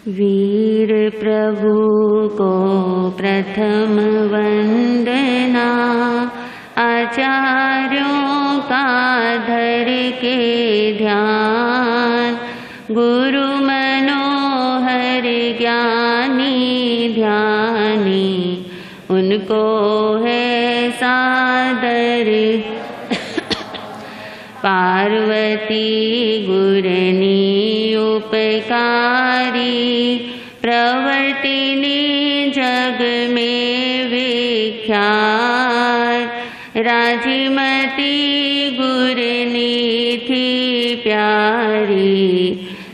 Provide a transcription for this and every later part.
वीर प्रभु को प्रथम वंदना, आचार्यों का धर के ध्यान। गुरु मनोहर ज्ञानी ध्यानी, उनको है सादर। पार्वती गुरनी उपकारी, प्रवर्तिनी जग में विख्यात। राजीमती गुरनी थी प्यारी,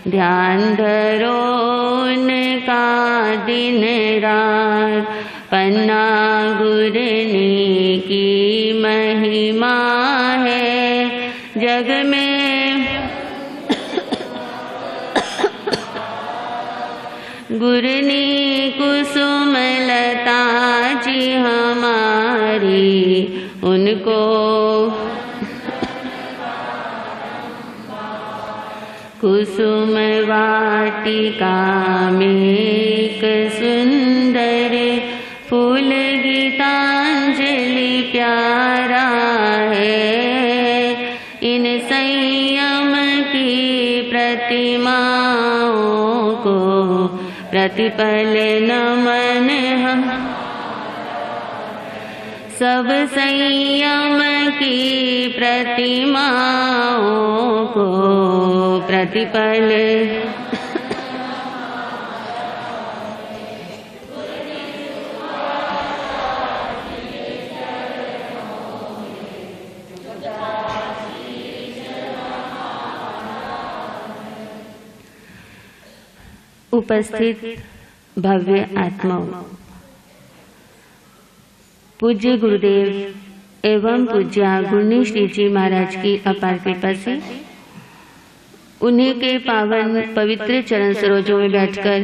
ध्यान धरो उनका दिन रात। पन्ना गुरनी की महिमा है जग में, गुरनी कुसुम लता जी हमारी, उनको कुसुम वाटिका में एक सुंदर फूल गीतांजलि प्यारा है। इन संयम की प्रतिमाओं को प्रतिपल नमन हम। सब संयम की प्रतिमाओं को प्रतिपल उपस्थित भव्य आत्माओं, पूज्य गुरुदेव एवं पूज्य गुरनी श्री जी महाराज की अपार कृपा से उन्हीं के पावन पवित्र चरण सरोजों में बैठकर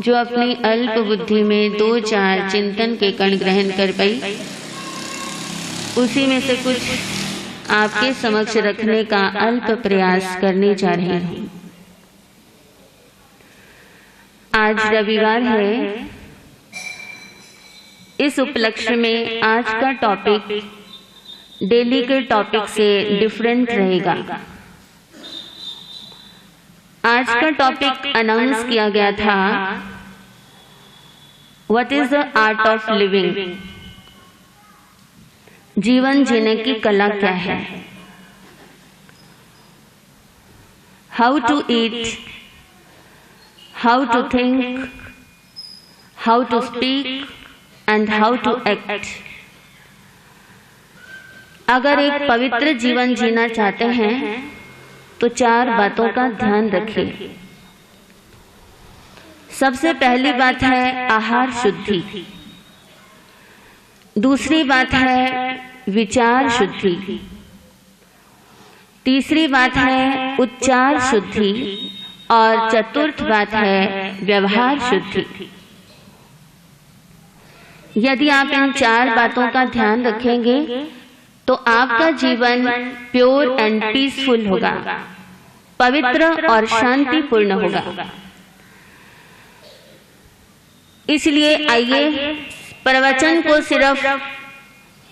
जो अपनी अल्प बुद्धि में 2-4 चिंतन के कण ग्रहण कर पाई, उसी में से कुछ आपके समक्ष रखने का अल्प प्रयास करने जा रहे हैं। आज रविवार है। इस उपलक्ष्य में आज का टॉपिक डेली के टॉपिक से डिफरेंट रहेगा। आज का टॉपिक अनाउंस किया गया था, what is the art of living, जीवन जीने की कला क्या है। How to eat, how to think, how to speak and how to act। अगर एक पवित्र जीवन जीना चाहते हैं तो 4 बातों का ध्यान रखिए। सबसे पहली बात है आहार शुद्धि, दूसरी बात है विचार शुद्धि, तीसरी बात है उच्चार शुद्धि और चतुर्थ बात है व्यवहार शुद्धि। यदि आप इन 4 बातों का ध्यान रखेंगे तो आपका जीवन प्योर एंड पीसफुल होगा, पवित्र और शांतिपूर्ण होगा। इसलिए आइए प्रवचन को सिर्फ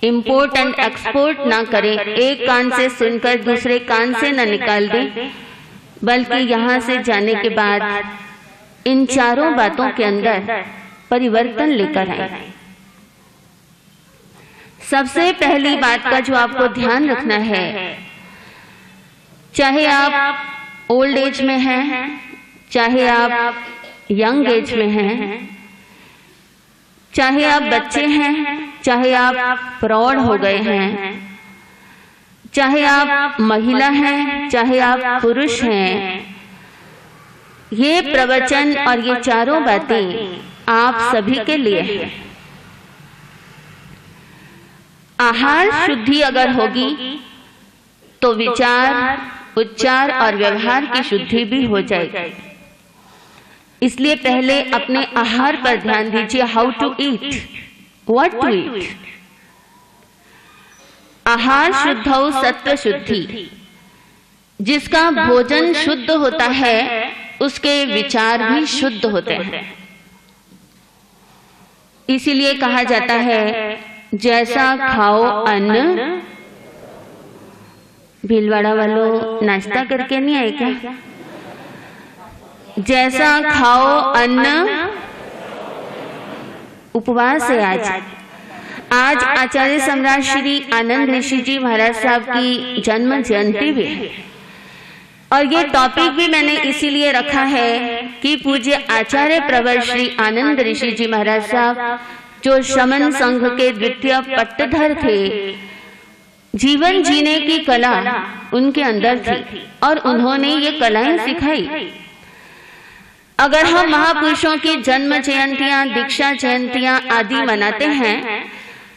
इंपोर्ट एंड एक्सपोर्ट ना करें, एक कान से सुनकर दूसरे कान से न निकाल दें, बल्कि यहाँ से जाने के बाद इन 4 बातों के अंदर परिवर्तन लेकर आए। सबसे पहली बात का जो आपको ध्यान रखना है, चाहे आप ओल्ड एज में हैं, चाहे आप यंग एज में हैं, चाहे आप बच्चे हैं, चाहे आप प्रौढ़ हो गए हैं, चाहे आप महिला हैं, चाहे आप पुरुष हैं, ये प्रवचन और ये 4 बातें आप सभी के लिए हैं। आहार शुद्धि अगर होगी तो विचार, उच्चार और व्यवहार की शुद्धि भी हो जाएगी। इसलिए पहले अपने आहार पर ध्यान दीजिए। How to eat, what to eat. आहार शुद्धौ सत्व शुद्धि, जिसका भोजन शुद्ध होता है उसके विचार भी शुद्ध होते हैं। इसीलिए कहा जाता है जैसा खाओ अन्न। भीलवाड़ा वालों नाश्ता करके नहीं आए क्या? जैसा खाओ अन्न, उपवास है आज आचार्य सम्राट श्री आनंद ऋषि जी महाराज साहब की जन्म जयंती भी है। और ये टॉपिक भी मैंने इसीलिए रखा है कि पूज्य आचार्य प्रवर श्री आनंद ऋषि जी महाराज साहब जो शमन संघ के द्वितीय पट्टधर थे, जीवन जीने की कला उनके अंदर थी और उन्होंने ये कलाएं सिखाई। अगर हम महापुरुषों की जन्म जयंतियां, दीक्षा जयंतियां आदि मनाते हैं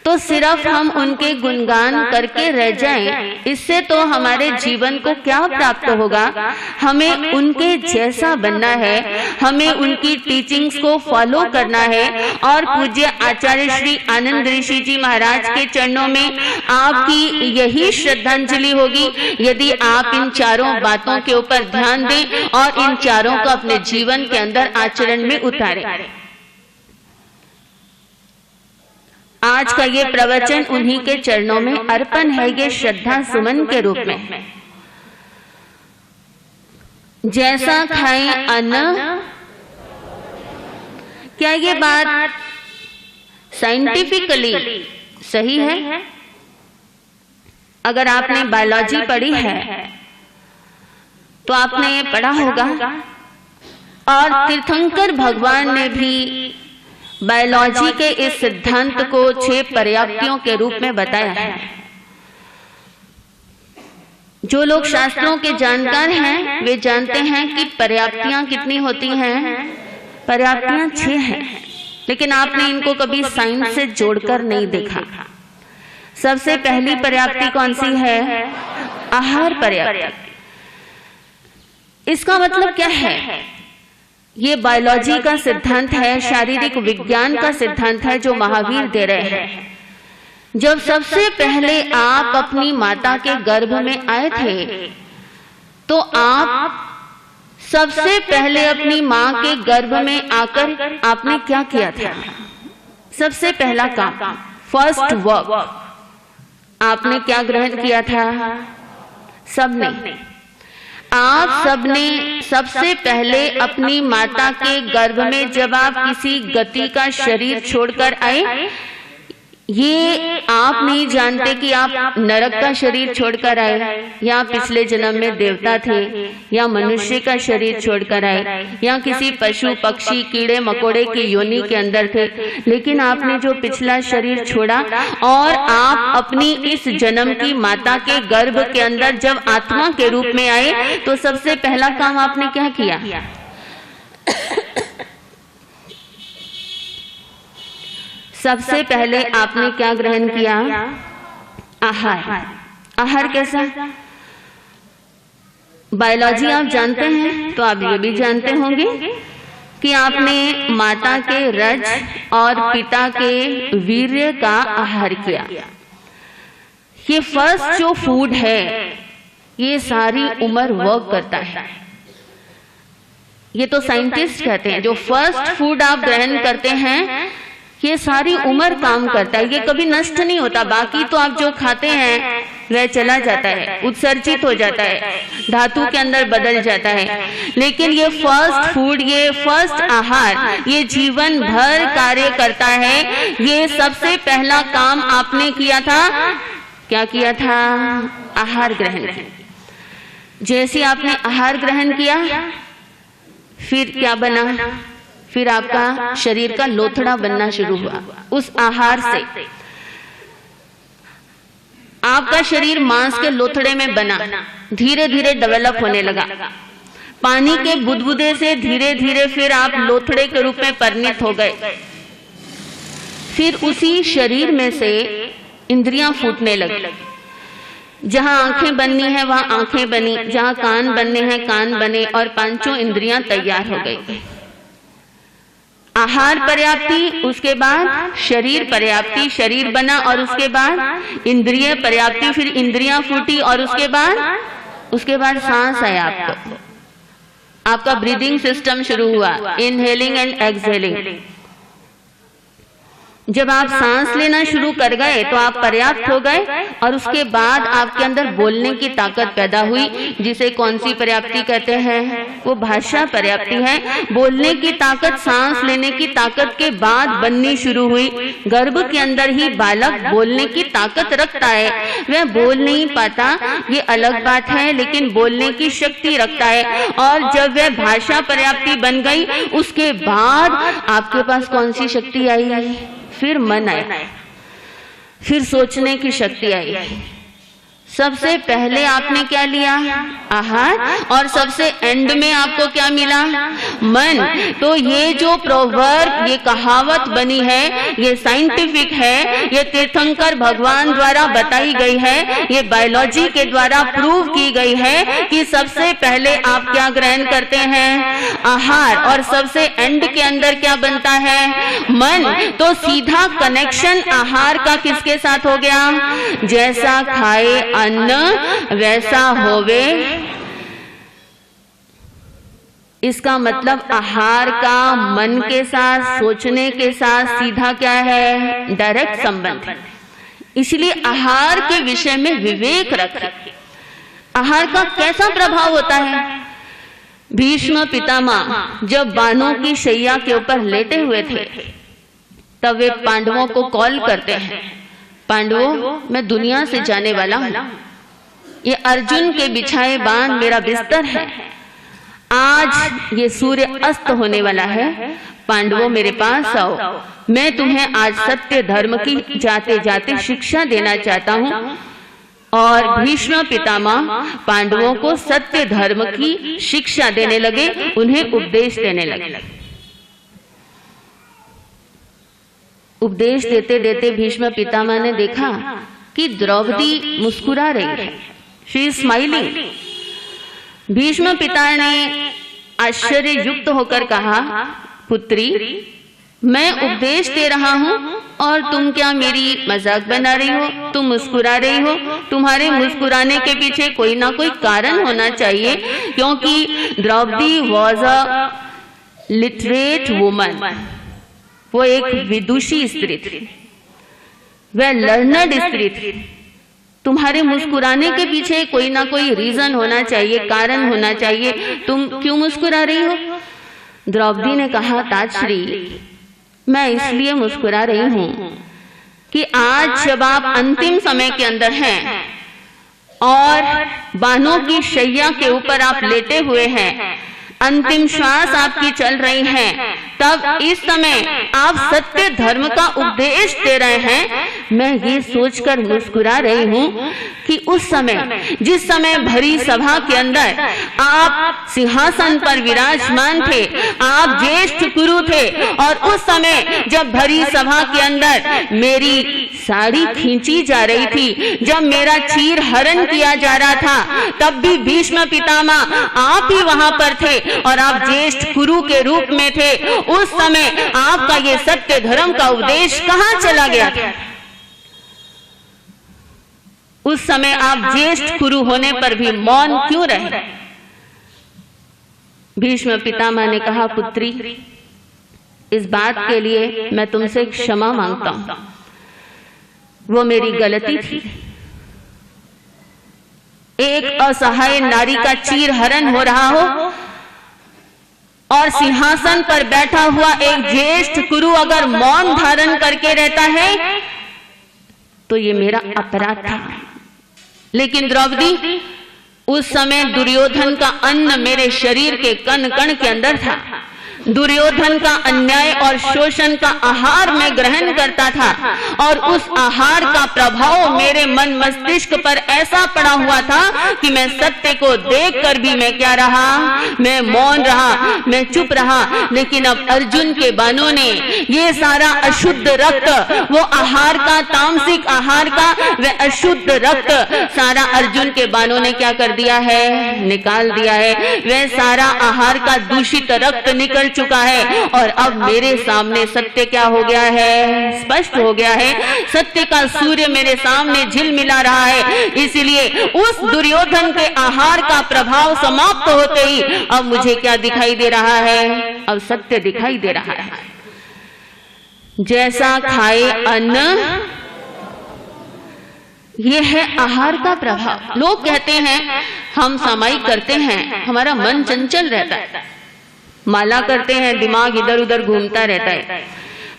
तो सिर्फ हम उनके गुणगान करके रह जाएं, इससे तो हमारे जीवन को क्या प्राप्त होगा? हमें उनके जैसा बनना है, हमें उनकी टीचिंग्स को फॉलो करना है और पूज्य आचार्य श्री आनंद ऋषि जी महाराज के चरणों में आपकी यही श्रद्धांजलि होगी यदि आप इन चारों बातों के ऊपर ध्यान दें और इन चारों को अपने जीवन के अंदर आचरण में उतारें। आज का ये प्रवचन उन्हीं के चरणों में अर्पण है, ये श्रद्धा सुमन के रूप में। जैसा खाएं अन्न, क्या ये बात साइंटिफिकली सही है? अगर आपने बायोलॉजी पढ़ी है तो आपने ये पढ़ा होगा। और तीर्थंकर भगवान ने भी बायोलॉजी के इस सिद्धांत को 6 पर्याप्तियों के रूप में बताया है। जो लोग शास्त्रों के जानकार हैं वे जानते हैं कि पर्याप्तियां कितनी होती हैं? पर्याप्तियां 6 हैं, लेकिन आपने इनको कभी साइंस से जोड़कर नहीं देखा। सबसे पहली पर्याप्ति कौन सी है? आहार पर्याप्ति। इसका मतलब क्या है? ये बायोलॉजी का सिद्धांत है, शारीरिक विज्ञान का सिद्धांत है जो महावीर दे रहे हैं। जब सबसे पहले आप अपनी माता के गर्भ में आए थे तो आप सबसे पहले अपनी मां के गर्भ में आकर आपने क्या किया था? सबसे पहला काम, फर्स्ट वर्क, आपने क्या ग्रहण किया था? सबने, आप सबने सबसे पहले अपनी माता के गर्भ में जब आप किसी गति का शरीर छोड़कर आए, ये आप नहीं जानते कि आप नरक का शरीर छोड़कर आए या पिछले जन्म में देवता थे या मनुष्य का शरीर छोड़कर आए या किसी पशु पक्षी कीड़े मकोड़े की योनि के अंदर थे, लेकिन आपने जो पिछला शरीर छोड़ा और आप अपनी इस जन्म की माता के गर्भ के अंदर जब आत्मा के रूप में आए तो सबसे पहला काम आपने क्या किया? सबसे पहले आपने क्या ग्रहण किया? आहार। आहार कैसा? बायोलॉजी आप जानते हैं तो आप ये भी जानते होंगे कि आपने माता के रज और पिता के वीर्य का आहार किया। ये फर्स्ट जो फूड है ये सारी उम्र वर्क करता है। ये तो साइंटिस्ट कहते हैं जो फर्स्ट फूड आप ग्रहण करते हैं ये सारी उम्र काम करता है, ये कभी नष्ट नहीं होता। बाकी तो आप जो खाते हैं वह चला जाता है, उत्सर्जित हो जाता है, धातु के अंदर बदल जाता है, लेकिन ये फर्स्ट फूड, ये फर्स्ट आहार, ये जीवन भर कार्य करता है। ये सबसे पहला काम आपने किया था, क्या किया था? आहार ग्रहण। जैसे आपने आहार ग्रहण किया फिर क्या बना? फिर आपका शरीर का लोथड़ा बनना शुरू हुआ। उस आहार से आपका शरीर मांस के लोथड़े में बना, धीरे धीरे डेवलप होने लगा। पानी के बुदबुदे से धीरे धीरे फिर आप लोथड़े के रूप में परिणत हो गए। फिर उसी शरीर में से इंद्रियां फूटने लगी। जहां आंखें बननी है वहां आंखें बनी, जहां कान बनने हैं कान बने और पांचों इंद्रियां तैयार हो गई। आहार पर्याप्ति, उसके बाद शरीर पर्याप्ति, शरीर बना और उसके बाद इंद्रिय पर्याप्ति, फिर इंद्रियां फूटी और उसके बाद सांस आया आपको। आपका ब्रीदिंग सिस्टम शुरू हुआ, इनहेलिंग एंड एक्सहेलिंग। जब आप सांस लेना शुरू कर गए तो आप पर्याप्त हो गए, और उसके बाद आपके अंदर बोलने की ताकत पैदा हुई, जिसे कौन सी पर्याप्ति कहते हैं? वो भाषा पर्याप्ति है। बोलने की ताकत सांस लेने की ताकत के बाद बननी शुरू हुई। गर्भ के अंदर ही बालक बोलने की ताकत रखता है, वह बोल नहीं पाता, ये अलग बात है, लेकिन बोलने की शक्ति रखता है। और जब वह भाषा पर्याप्ति बन गई, उसके बाद आपके पास कौन सी शक्ति आई? फिर मन आया, फिर सोचने की शक्ति आई। सबसे पहले आपने क्या लिया? आहार, और सबसे एंड में आपको क्या मिला? मन। तो ये जो प्रोवर्ब, ये कहावत बनी है, ये साइंटिफिक है, ये तीर्थंकर भगवान द्वारा बताई गई है, ये बायोलॉजी के द्वारा प्रूव की गई है कि सबसे पहले आप क्या ग्रहण करते हैं? आहार, और सबसे एंड के अंदर क्या बनता है? मन। तो सीधा कनेक्शन आहार का किसके साथ हो गया? जैसा खाए अन्न वैसा होवे। इसका मतलब आहार का मन के साथ, सोचने के साथ सीधा क्या है? डायरेक्ट संबंध। इसलिए आहार के विषय में विवेक रखें। आहार का कैसा प्रभाव होता है? भीष्म पितामह जब बाणों की शैया के ऊपर लेटे हुए थे, तब वे पांडवों को कॉल करते हैं, पांडवों, मैं दुनिया से जाने वाला हूं, ये अर्जुन के बिछाए बाण मेरा बिस्तर है, आज ये सूर्य अस्त होने वाला है, पांडवों मेरे पास आओ, मैं तुम्हें आज सत्य धर्म की जाते जाते शिक्षा देना चाहता हूं। और भीष्म पितामह पांडवों को सत्य धर्म की शिक्षा देने लगे, उन्हें उपदेश देने लगे। उपदेश देते देते भीष्म पितामह ने देखा कि द्रौपदी मुस्कुरा रही है, शी इज स्माइलिंग। भीष्म पिता ने आश्चर्य युक्त होकर कहा, पुत्री, मैं उपदेश दे रहा हूं और तुम क्या मेरी मजाक बना रही हो? तुम मुस्कुरा रही हो। तुम्हारे मुस्कुराने के पीछे कोई ना कोई कारण होना चाहिए, क्योंकि Draupadi was a literate woman, वो एक विदुषी स्त्री थी, वह लर्नड स्त्री थी। तुम्हारे मुस्कुराने के पीछे कोई ना कोई रीजन होना चाहिए, कारण होना चाहिए, तुम क्यों मुस्कुरा रही हो? द्रौपदी ने कहा, ताजश्री, मैं इसलिए मुस्कुरा रही हूं कि आज जब आप अंतिम समय के अंदर हैं और बाणों की शैया के ऊपर आप लेटे हुए हैं, अंतिम श्वास आपकी चल रही है, तब इस समय आप सत्य धर्म का उपदेश दे रहे हैं। मैं ये सोचकर मुस्कुरा रही हूँ कि उस समय, जिस समय भरी सभा के अंदर आप सिंहासन पर विराजमान थे, आप ज्येष्ठ गुरु थे, और उस समय जब भरी सभा के अंदर मेरी साड़ी खींची जा रही थी, जब मेरा चीर हरण किया जा रहा था, तब भी भीष्म पितामह आप ही वहां पर थे और आप ज्येष्ठ गुरु के रूप में थे। उस समय आपका ये सत्य धर्म का उपदेश कहां चला गया था? उस समय आप ज्येष्ठ गुरु होने पर भी मौन क्यों रहे? भीष्म पितामह ने कहा, पुत्री, इस बात के लिए मैं तुमसे क्षमा मांगता हूं, वो मेरी गलती थी। एक असहाय नारी का चीर हरण हो रहा हो और सिंहासन पर बैठा हुआ एक ज्येष्ठ गुरु अगर मौन धारण करके रहता है तो ये मेरा अपराध था। लेकिन द्रौपदी, उस समय दुर्योधन का अन्न मेरे शरीर के कण कण के अंदर था। दुर्योधन का अन्याय और शोषण का आहार मैं ग्रहण करता था, और उस आहार का प्रभाव मेरे मन मस्तिष्क पर ऐसा पड़ा हुआ था कि मैं सत्य को देखकर भी मैं क्या रहा? मैं मौन रहा, मैं चुप रहा। लेकिन अब अर्जुन के बाणों ने ये सारा अशुद्ध रक्त, वो आहार का, तामसिक आहार का वह अशुद्ध रक्त सारा अर्जुन के बाणों ने क्या कर दिया है? निकाल दिया है। वह सारा आहार का दूषित रक्त निकल चुका है और अब मेरे सामने सत्य क्या हो गया है, स्पष्ट हो गया है। सत्य का सूर्य मेरे सामने झिलमिला रहा है। इसलिए उस दुर्योधन के आहार का प्रभाव समाप्त होते ही अब मुझे क्या दिखाई दे रहा है, अब सत्य दिखाई दे रहा है। जैसा खाए अन्न, ये है आहार का प्रभाव। लोग कहते हैं हम सामायिक करते हैं, हमारा मन चंचल रहता है, माला करते हैं, दिमाग इधर उधर घूमता रहता है।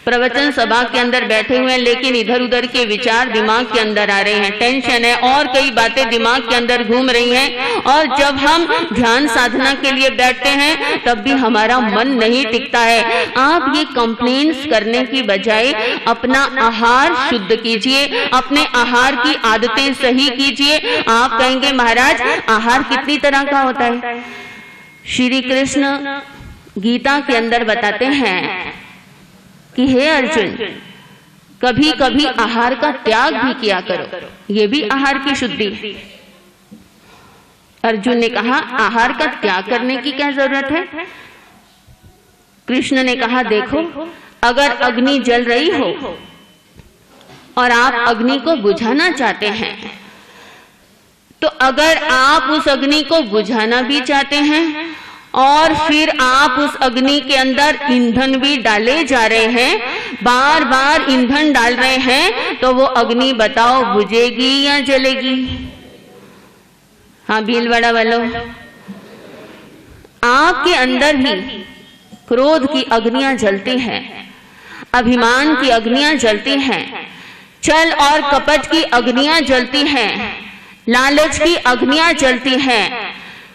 प्रवचन सभा के अंदर बैठे हुए हैं लेकिन इधर उधर के विचार दिमाग के अंदर आ रहे हैं, टेंशन है और कई बातें दिमाग के अंदर घूम रही हैं। और जब हम ध्यान साधना के लिए बैठते हैं तब भी हमारा मन नहीं टिकता है। आप ये कंप्लेंट्स करने की बजाय अपना आहार शुद्ध कीजिए, अपने आहार की आदतें सही कीजिए। आप कहेंगे महाराज आहार कितनी तरह का होता है? श्री कृष्ण गीता के अंदर बताते हैं कि हे अर्जुन, कभी कभी आहार का त्याग भी किया करो, ये भी आहार की शुद्धि है। अर्जुन ने कहा आहार का त्याग करने की क्या जरूरत है? कृष्ण ने कहा देखो, अगर अग्नि जल रही हो और आप अग्नि को बुझाना चाहते हैं, तो अगर आप उस अग्नि को बुझाना भी चाहते हैं और फिर आप उस अग्नि के अंदर ईंधन भी डाले जा रहे हैं, बार बार ईंधन डाल रहे हैं, तो वो अग्नि बताओ बुझेगी या जलेगी? हाँ भीलवाड़ा वालों, आपके अंदर भी क्रोध की अग्नियां जलती हैं, अभिमान की अग्नियां जलती हैं, छल और कपट की अग्नियां जलती हैं, लालच की अग्नियां जलती हैं,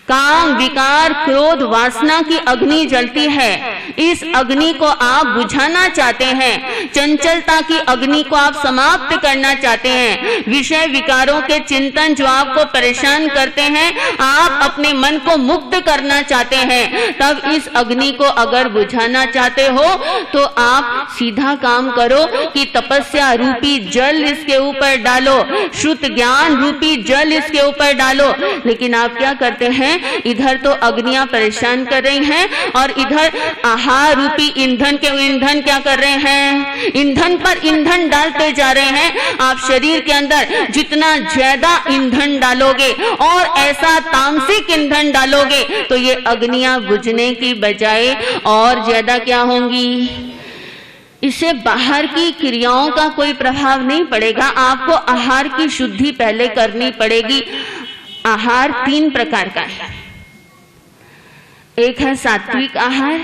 काम विकार क्रोध वासना की अग्नि जलती है। इस अग्नि को आप बुझाना चाहते हैं, चंचलता की अग्नि को आप समाप्त करना चाहते हैं, विषय विकारों के चिंतन जो आपको परेशान करते हैं आप अपने मन को मुक्त करना चाहते हैं, तब इस अग्नि को अगर बुझाना चाहते हो तो आप सीधा काम करो कि तपस्या रूपी जल इसके ऊपर डालो, शुद्ध ज्ञान रूपी जल इसके ऊपर डालो। लेकिन आप क्या करते हैं, इधर तो अग्नियां परेशान कर रही हैं और इधर आहार रूपी ईंधन के ईंधन क्या कर रहे हैं, ईंधन पर ईंधन डालते जा रहे हैं। आप शरीर के अंदर जितना ज्यादा ईंधन डालोगे और ऐसा तामसिक ईंधन डालोगे तो ये अग्नियां बुझने की बजाय और ज्यादा क्या होंगी, इससे बाहर की क्रियाओं का कोई प्रभाव नहीं पड़ेगा। आपको आहार की शुद्धि पहले करनी पड़ेगी। आहार 3 प्रकार का है, एक है सात्विक आहार,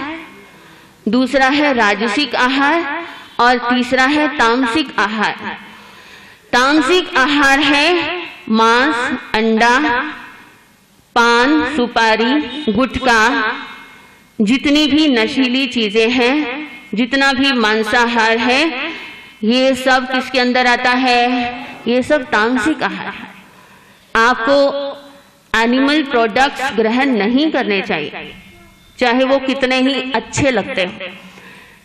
दूसरा है राजसिक आहार और तीसरा है तामसिक आहार। तामसिक आहार है मांस, अंडा, पान, सुपारी, गुटखा, जितनी भी नशीली चीजें हैं, जितना भी मांसाहार है, ये सब किसके अंदर आता है, ये सब तामसिक आहार है। आपको एनिमल प्रोडक्ट्स ग्रहण नहीं करने चाहिए, चाहे वो कितने ही अच्छे लगते हो,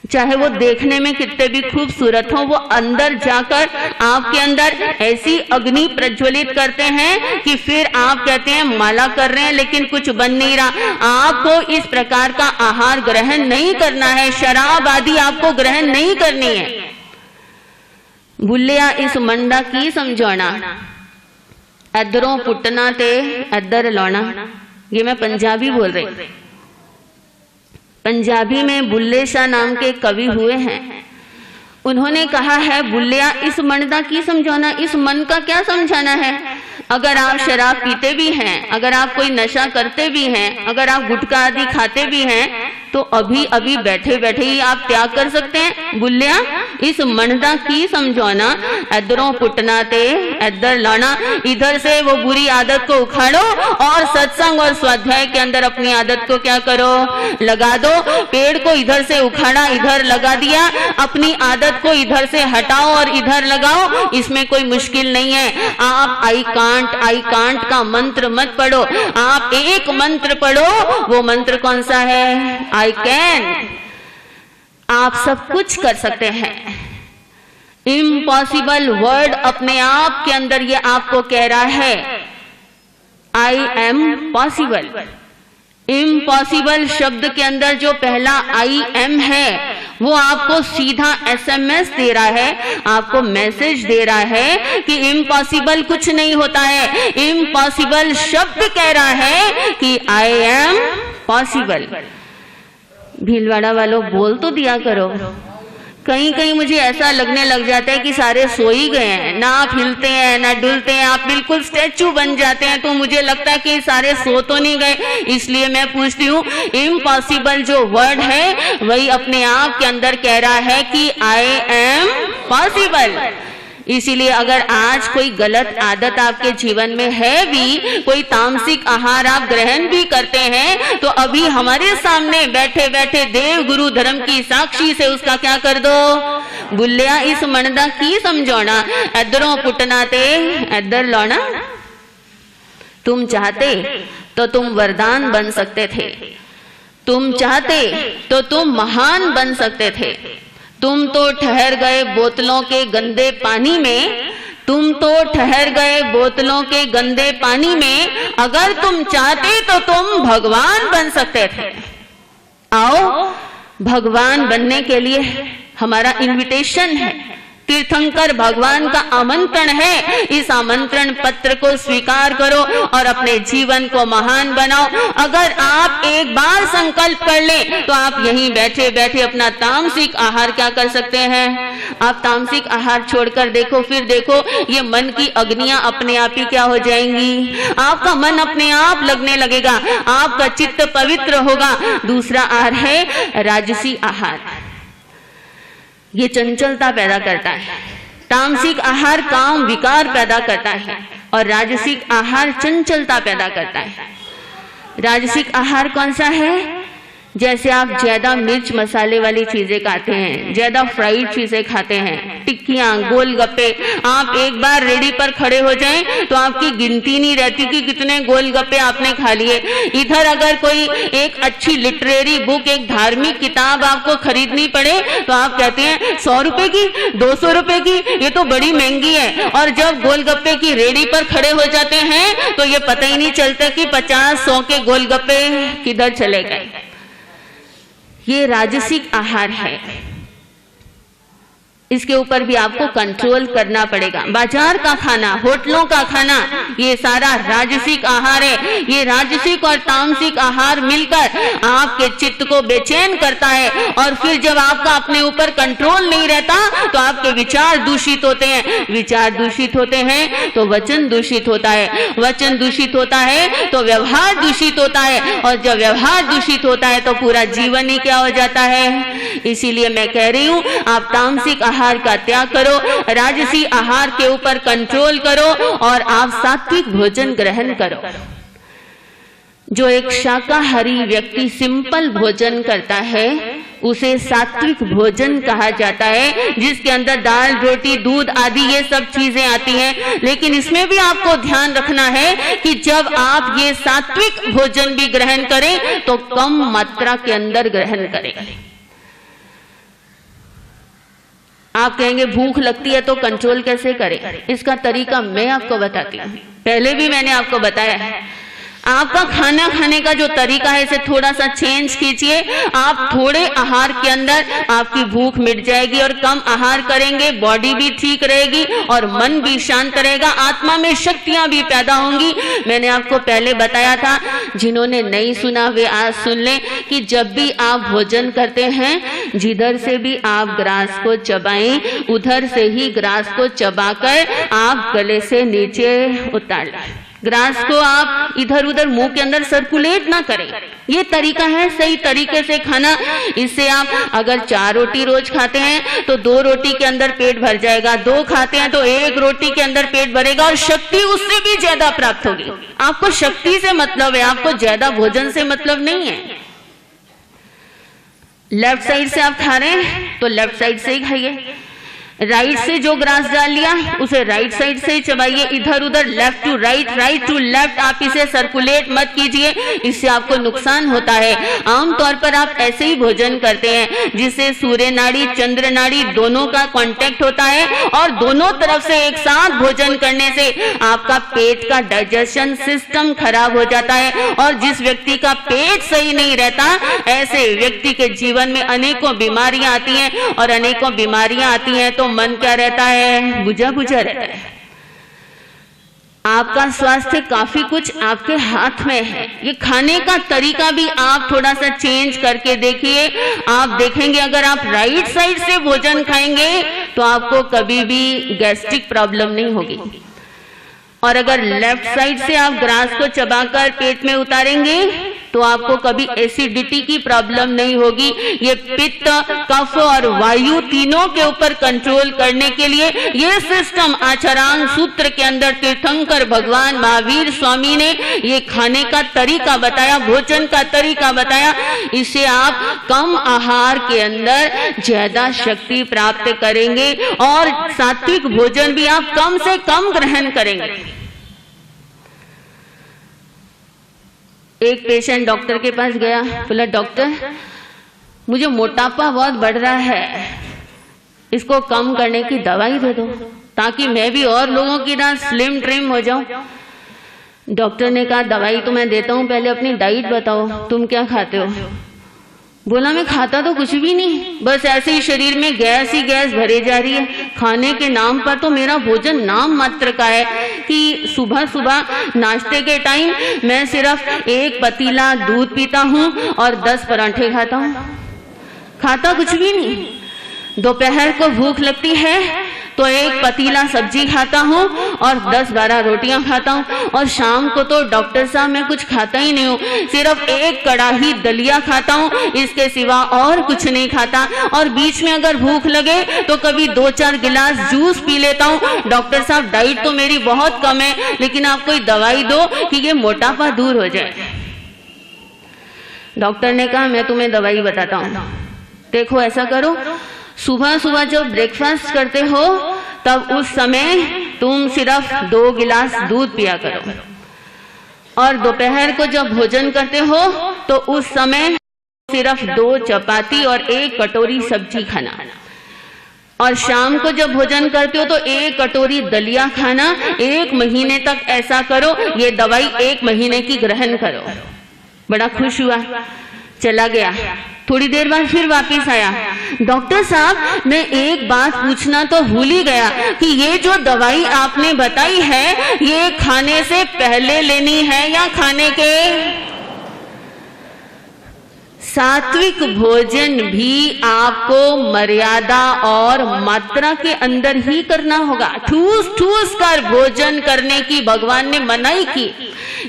चाहे वो देखने में कितने भी खूबसूरत हो, वो अंदर जाकर आपके अंदर ऐसी अग्नि प्रज्वलित करते हैं कि फिर आप कहते हैं माला कर रहे हैं लेकिन कुछ बन नहीं रहा। आपको इस प्रकार का आहार ग्रहण नहीं करना है, शराब आदि आपको ग्रहण नहीं करनी है। भुलिया इस मंडा की समझौना, इधरों पुटना ते इधर लाना। ये मैं पंजाबी बोल रही, पंजाबी में बुल्ले शाह नाम के कवि हुए हैं। उन्होंने कहा है बुल्लिया इस मंडा की समझौना, इस मन का क्या समझाना है। अगर आप शराब पीते भी हैं, अगर आप कोई नशा करते भी हैं, अगर आप गुटखा आदि खाते भी हैं, तो अभी अभी बैठे बैठे ही आप त्याग कर सकते हैं। बुल्लिया इस मंडा की समझौना, इधरों पुटना ते इधर लाना। इधर से वो बुरी आदत को उखाड़ो और सत्संग और स्वाध्याय के अंदर अपनी आदत को क्या करो, लगा दो। पेड़ को इधर से उखाड़ा, इधर लगा दिया, अपनी आदत को इधर से हटाओ और इधर लगाओ। इसमें कोई मुश्किल नहीं है। आप आई कांट का मंत्र मत पढ़ो, आप एक मंत्र पढ़ो। वो मंत्र कौन सा है? I can. आप सब कुछ कर सकते हैं। इम्पॉसिबल वर्ड अपने आप के अंदर ये आपको कह रहा है आई एम पॉसिबल। इम्पॉसिबल शब्द के अंदर जो पहला IM है वो आपको सीधा SMS दे रहा है, आपको मैसेज दे रहा है कि इम्पॉसिबल कुछ नहीं होता है। इम्पॉसिबल शब्द कह रहा है कि I am पॉसिबल। भीलवाड़ा वालों बोल तो दिया करो। कहीं कहीं मुझे ऐसा लगने लग जाता है कि सारे सो ही गए हैं, ना आप हिलते हैं ना डुलते हैं, आप बिल्कुल स्टैचू बन जाते हैं। तो मुझे लगता है कि सारे सो तो नहीं गए, इसलिए मैं पूछती हूँ, इम्पॉसिबल जो वर्ड है वही अपने आप के अंदर कह रहा है कि I am पॉसिबल। इसीलिए अगर आज कोई गलत आदत आपके जीवन में है भी, कोई तामसिक आहार आप ग्रहण भी करते हैं, तो अभी हमारे सामने बैठे बैठे देव गुरु धर्म की साक्षी से उसका क्या कर दो। बुल्लिया इस मनदा की समझौना, इधरों पुटना ते इधर लौना। तुम चाहते तो तुम वरदान बन सकते थे, तुम चाहते तो तुम महान बन सकते थे। तुम तो ठहर गए बोतलों के गंदे पानी में, तुम तो ठहर गए बोतलों के गंदे पानी में। अगर तुम चाहते तो तुम भगवान बन सकते थे। आओ, भगवान बनने के लिए हमारा इनविटेशन है, तीर्थंकर भगवान का आमंत्रण है। इस आमंत्रण पत्र को स्वीकार करो और अपने जीवन को महान बनाओ। अगर आप एक बार संकल्प कर लें तो आप यहीं बैठे बैठे अपना तामसिक आहार क्या कर सकते हैं। आप तामसिक आहार छोड़कर देखो, फिर देखो ये मन की अग्नियां अपने आप ही क्या हो जाएंगी। आपका मन अपने आप लगने लगेगा, आपका चित्त पवित्र होगा। दूसरा आहार है राजसी आहार, ये चंचलता पैदा करता है। तामसिक आहार काम विकार पैदा करता है और राजसिक आहार चंचलता पैदा करता है। राजसिक आहार कौन सा है? जैसे आप ज्यादा मिर्च मसाले वाली चीजें खाते हैं, ज्यादा फ्राइड चीजें खाते हैं, टिक्कियां, गोलगप्पे। आप एक बार रेडी पर खड़े हो जाएं तो आपकी गिनती नहीं रहती कि कितने गोलगप्पे आपने खा लिए। इधर अगर कोई एक अच्छी लिटरेरी बुक, एक धार्मिक किताब आपको खरीदनी पड़े तो आप कहते हैं 100 रुपए की, 200 रुपए की, ये तो बड़ी महंगी है। और जब गोलगप्पे की रेडी पर खड़े हो जाते हैं तो ये पता ही नहीं चलता कि 50-100 के गोलगप्पे किधर चले गए। ये राजसिक आहार है, इसके ऊपर भी आपको कंट्रोल करना पड़ेगा। बाजार का खाना, होटलों का खाना, ये सारा राजसिक आहार है। ये राजसिक और तामसिक आहार मिलकर आपके चित्त को बेचैन करता है और फिर जब आपका अपने ऊपर कंट्रोल नहीं रहता तो आपके विचार दूषित होते हैं। विचार दूषित होते हैं तो वचन दूषित होता है, वचन दूषित होता है तो व्यवहार दूषित होता है, और जब व्यवहार दूषित होता है तो पूरा जीवन ही क्या हो जाता है। इसीलिए मैं कह रही हूं, आप तामसिक आहार का त्याग करो, राजसी आहार के ऊपर कंट्रोल करो और आप सात्विक भोजन ग्रहण करो। जो एक शाकाहारी व्यक्ति सिंपल भोजन करता है उसे सात्विक भोजन कहा जाता है, जिसके अंदर दाल, रोटी, दूध आदि ये सब चीजें आती हैं। लेकिन इसमें भी आपको ध्यान रखना है कि जब आप ये सात्विक भोजन भी ग्रहण करें तो कम मात्रा के अंदर ग्रहण करें। आप कहेंगे भूख लगती है तो कंट्रोल कैसे करें? इसका तरीका मैं आपको बताती हूँ, पहले भी मैंने आपको बताया है। आपका खाना खाने का जो तरीका है इसे थोड़ा सा चेंज कीजिए। आप थोड़े आहार के अंदर आपकी भूख मिट जाएगी और कम आहार करेंगे, बॉडी भी ठीक रहेगी और मन भी शांत रहेगा, आत्मा में शक्तियां भी पैदा होंगी। मैंने आपको पहले बताया था, जिन्होंने नहीं सुना वे आज सुन लें कि जब भी आप भोजन करते हैं जिधर से भी आप ग्रास को चबाएं उधर से ही ग्रास को चबाकर आप गले से नीचे उतार लें। ग्रास को आप इधर उधर मुंह के अंदर सर्कुलेट ना करें। ये तरीका है सही तरीके से खाना। इससे आप अगर 4 रोटी रोज खाते हैं तो 2 रोटी के अंदर पेट भर जाएगा, 2 खाते हैं तो 1 रोटी के अंदर पेट भरेगा और शक्ति उससे भी ज्यादा प्राप्त होगी। आपको शक्ति से मतलब है, आपको ज्यादा भोजन से मतलब नहीं है। लेफ्ट साइड से आप खा रहे हैं तो लेफ्ट साइड से ही खाइए, राइट से जो ग्रास डाल लिया उसे राइट साइड से चबाइए, इधर उधर, left to right, right to left, आप इसे सर्कुलेट मत कीजिए, इससे आपको नुकसान होता है। आमतौर पर आप ऐसे ही भोजन करते हैं जिससे सूर्य नाड़ी चंद्र नाड़ी दोनों का कांटेक्ट होता है, और दोनों तरफ से एक साथ भोजन करने से आपका पेट का डाइजेशन सिस्टम खराब हो जाता है, और जिस व्यक्ति का पेट सही नहीं रहता ऐसे व्यक्ति के जीवन में अनेकों बीमारियां आती हैं, और अनेकों बीमारियां आती हैं तो मन क्या रहता है, बुझा बुझा रहता है। आपका स्वास्थ्य काफी कुछ आपके हाथ में है। ये खाने का तरीका भी आप थोड़ा सा चेंज करके देखिए, आप देखेंगे अगर आप राइट साइड से भोजन खाएंगे तो आपको कभी भी गैस्ट्रिक प्रॉब्लम नहीं होगी, और अगर लेफ्ट साइड से आप ग्रास को चबाकर पेट में उतारेंगे तो आपको कभी एसिडिटी की प्रॉब्लम नहीं होगी। ये पित्त, कफ और वायु तीनों के ऊपर कंट्रोल करने के लिए ये सिस्टम आचरांग सूत्र के अंदर तीर्थंकर भगवान महावीर स्वामी ने ये खाने का तरीका बताया, भोजन का तरीका बताया। इससे आप कम आहार के अंदर ज्यादा शक्ति प्राप्त करेंगे, और सात्विक भोजन भी आप कम से कम ग्रहण करेंगे। एक पेशेंट डॉक्टर के पास गया, बोला डॉक्टर मुझे मोटापा बहुत बढ़ रहा है, इसको कम करने की दवाई दे दो ताकि मैं भी और लोगों की तरह स्लिम ट्रिम हो जाऊं। डॉक्टर ने कहा दवाई तो मैं देता हूं, पहले अपनी डाइट बताओ, तुम क्या खाते हो? बोला मैं खाता तो कुछ भी नहीं, बस ऐसे ही शरीर में गैस ही गैस भरे जा रही है। खाने के नाम पर तो मेरा भोजन नाम मात्र का है कि सुबह सुबह नाश्ते के टाइम मैं सिर्फ 1 पतीला दूध पीता हूँ और 10 पराठे खाता हूँ, खाता कुछ भी नहीं। दोपहर को भूख लगती है तो 1 पतीला सब्जी खाता हूँ और 10-12 रोटियां खाता हूँ, और शाम को तो डॉक्टर साहब मैं कुछ खाता ही नहीं हूँ, सिर्फ 1 कड़ाही दलिया खाता हूँ, इसके सिवा और कुछ नहीं खाता। और बीच में अगर भूख लगे तो कभी 2-4 गिलास जूस पी लेता हूँ। डॉक्टर साहब डाइट तो मेरी बहुत कम है, लेकिन आप कोई दवाई दो कि ये मोटापा दूर हो जाए। डॉक्टर ने कहा मैं तुम्हें दवाई बताता हूँ, देखो ऐसा करो, सुबह सुबह जब ब्रेकफास्ट करते हो तब उस समय तुम सिर्फ 2 गिलास दूध पिया करो, और दोपहर को जब भोजन करते हो तो उस समय सिर्फ 2 चपाती और 1 कटोरी सब्जी खाना, और शाम को जब भोजन करते हो तो 1 कटोरी दलिया खाना। 1 महीने तक ऐसा करो, ये दवाई 1 महीने की ग्रहण करो। बड़ा खुश हुआ, चला गया। थोड़ी देर बाद फिर वापस आया, डॉक्टर साहब मैं एक बात पूछना तो भूल ही गया कि ये जो दवाई आपने बताई है ये खाने से पहले लेनी है या खाने के? सात्विक भोजन भी आपको मर्यादा और मात्रा के अंदर ही करना होगा। ठूस ठूस कर भोजन करने की भगवान ने मनाही की।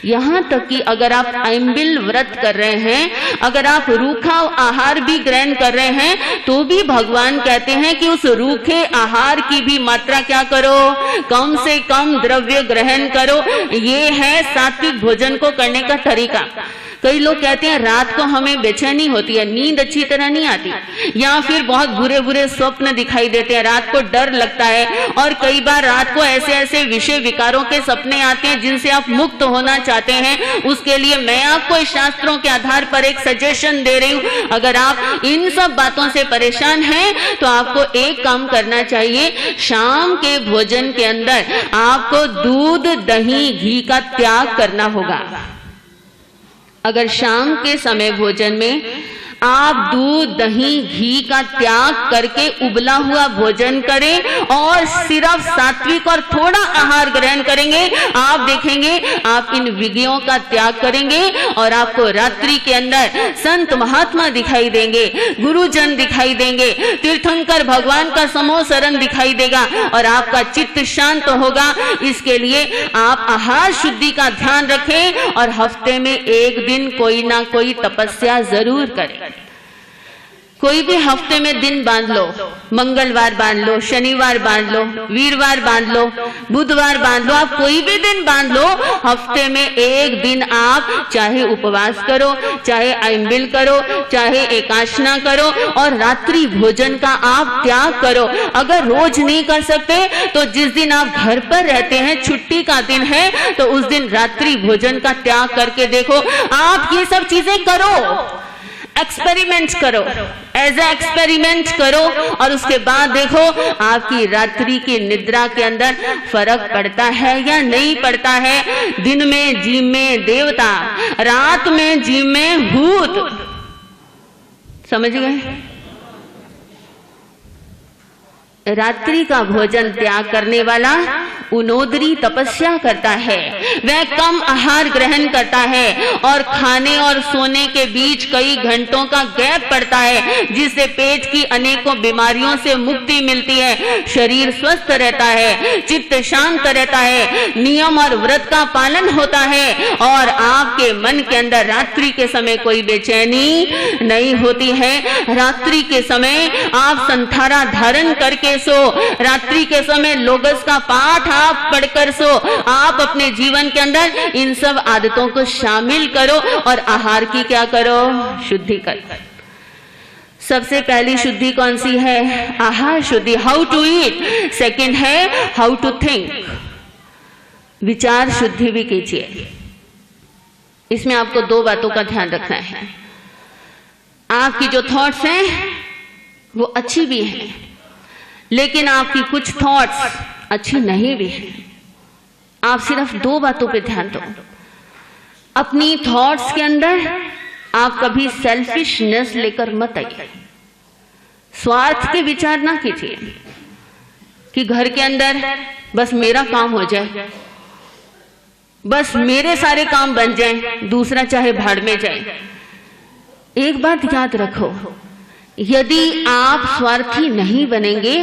यहाँ तक कि अगर आप आइम्बिल व्रत कर रहे हैं, अगर आप रूखा आहार भी ग्रहण कर रहे हैं, तो भी भगवान कहते हैं कि उस रूखे आहार की भी मात्रा क्या करो, कम से कम द्रव्य ग्रहण करो। ये है सात्विक भोजन को करने का तरीका। कई लोग कहते हैं रात को हमें बेचैनी होती है, नींद अच्छी तरह नहीं आती, या फिर बहुत बुरे बुरे स्वप्न दिखाई देते हैं, रात को डर लगता है, और कई बार रात को ऐसे ऐसे विषय विकारों के सपने आते हैं जिनसे आप मुक्त होना चाहते हैं। उसके लिए मैं आपको इस शास्त्रों के आधार पर एक सजेशन दे रही हूँ। अगर आप इन सब बातों से परेशान हैं तो आपको एक काम करना चाहिए, शाम के भोजन के अंदर आपको दूध, दही, घी का त्याग करना होगा। अगर शाम के समय भोजन में आप दूध, दही, घी का त्याग करके उबला हुआ भोजन करें और सिर्फ सात्विक और थोड़ा आहार ग्रहण करेंगे, आप देखेंगे आप इन विधियों का त्याग करेंगे और आपको रात्रि के अंदर संत महात्मा दिखाई देंगे, गुरुजन दिखाई देंगे, तीर्थंकर भगवान का समूह शरण दिखाई देगा और आपका चित्त शांत होगा। इसके लिए आप आहार शुद्धि का ध्यान रखें और हफ्ते में 1 दिन कोई ना कोई तपस्या जरूर करें। कोई भी हफ्ते में दिन बांध लो, मंगलवार बांध लो, शनिवार बांध लो, वीरवार बांध लो, बुधवार बांध लो, आप कोई भी दिन बांध लो। हफ्ते में एक दिन आप चाहे उपवास करो, चाहे आइंबिल करो, चाहे एकाशना करो और रात्रि भोजन का आप त्याग करो। अगर रोज नहीं कर सकते तो जिस दिन आप घर पर रहते हैं, छुट्टी का दिन है, तो उस दिन रात्रि भोजन का त्याग करके देखो। आप ये सब चीजें करो, एक्सपेरिमेंट करो, एज ए एक्सपेरिमेंट करो और उसके बाद देखो आपकी रात्रि की निद्रा के अंदर फर्क पड़ता है या नहीं पड़ता है। दिन में जीव में देवता, रात में जीव में भूत। समझ गए? रात्रि का भोजन त्याग करने वाला उनोदरी तपस्या करता है, वह कम आहार ग्रहण करता है और खाने और सोने के बीच कई घंटों का गैप पड़ता है, जिससे पेट की अनेकों बीमारियों से मुक्ति मिलती है, शरीर स्वस्थ रहता है, चित्त शांत रहता है, नियम और व्रत का पालन होता है और आपके मन के अंदर रात्रि के समय कोई बेचैनी नहीं होती है। रात्रि के समय आप संथारा धारण करके सो, रात्रि के समय लोगस का पाठ आप पढ़कर सो। आप अपने जीवन के अंदर इन सब आदतों को शामिल करो और आहार की क्या करो? शुद्धि करो। सबसे पहली शुद्धि कौन सी है? आहार शुद्धि, हाउ टू ईट। सेकंड है हाउ टू थिंक, विचार शुद्धि भी कीजिए। इसमें आपको दो बातों का ध्यान रखना है। आपकी जो थॉट्स हैं वो अच्छी भी हैं, लेकिन आपकी कुछ थॉट्स अच्छी नहीं भी है। आप सिर्फ दो बातों पे ध्यान दो। अपनी थॉट्स के अंदर आप कभी सेल्फिशनेस लेकर मत आइए, स्वार्थ के विचार ना कीजिए कि घर के अंदर बस मेरा काम हो जाए, बस मेरे सारे काम बन जाएं, दूसरा चाहे भाड़ में जाए। एक बात याद रखो, यदि आप स्वार्थी नहीं बनेंगे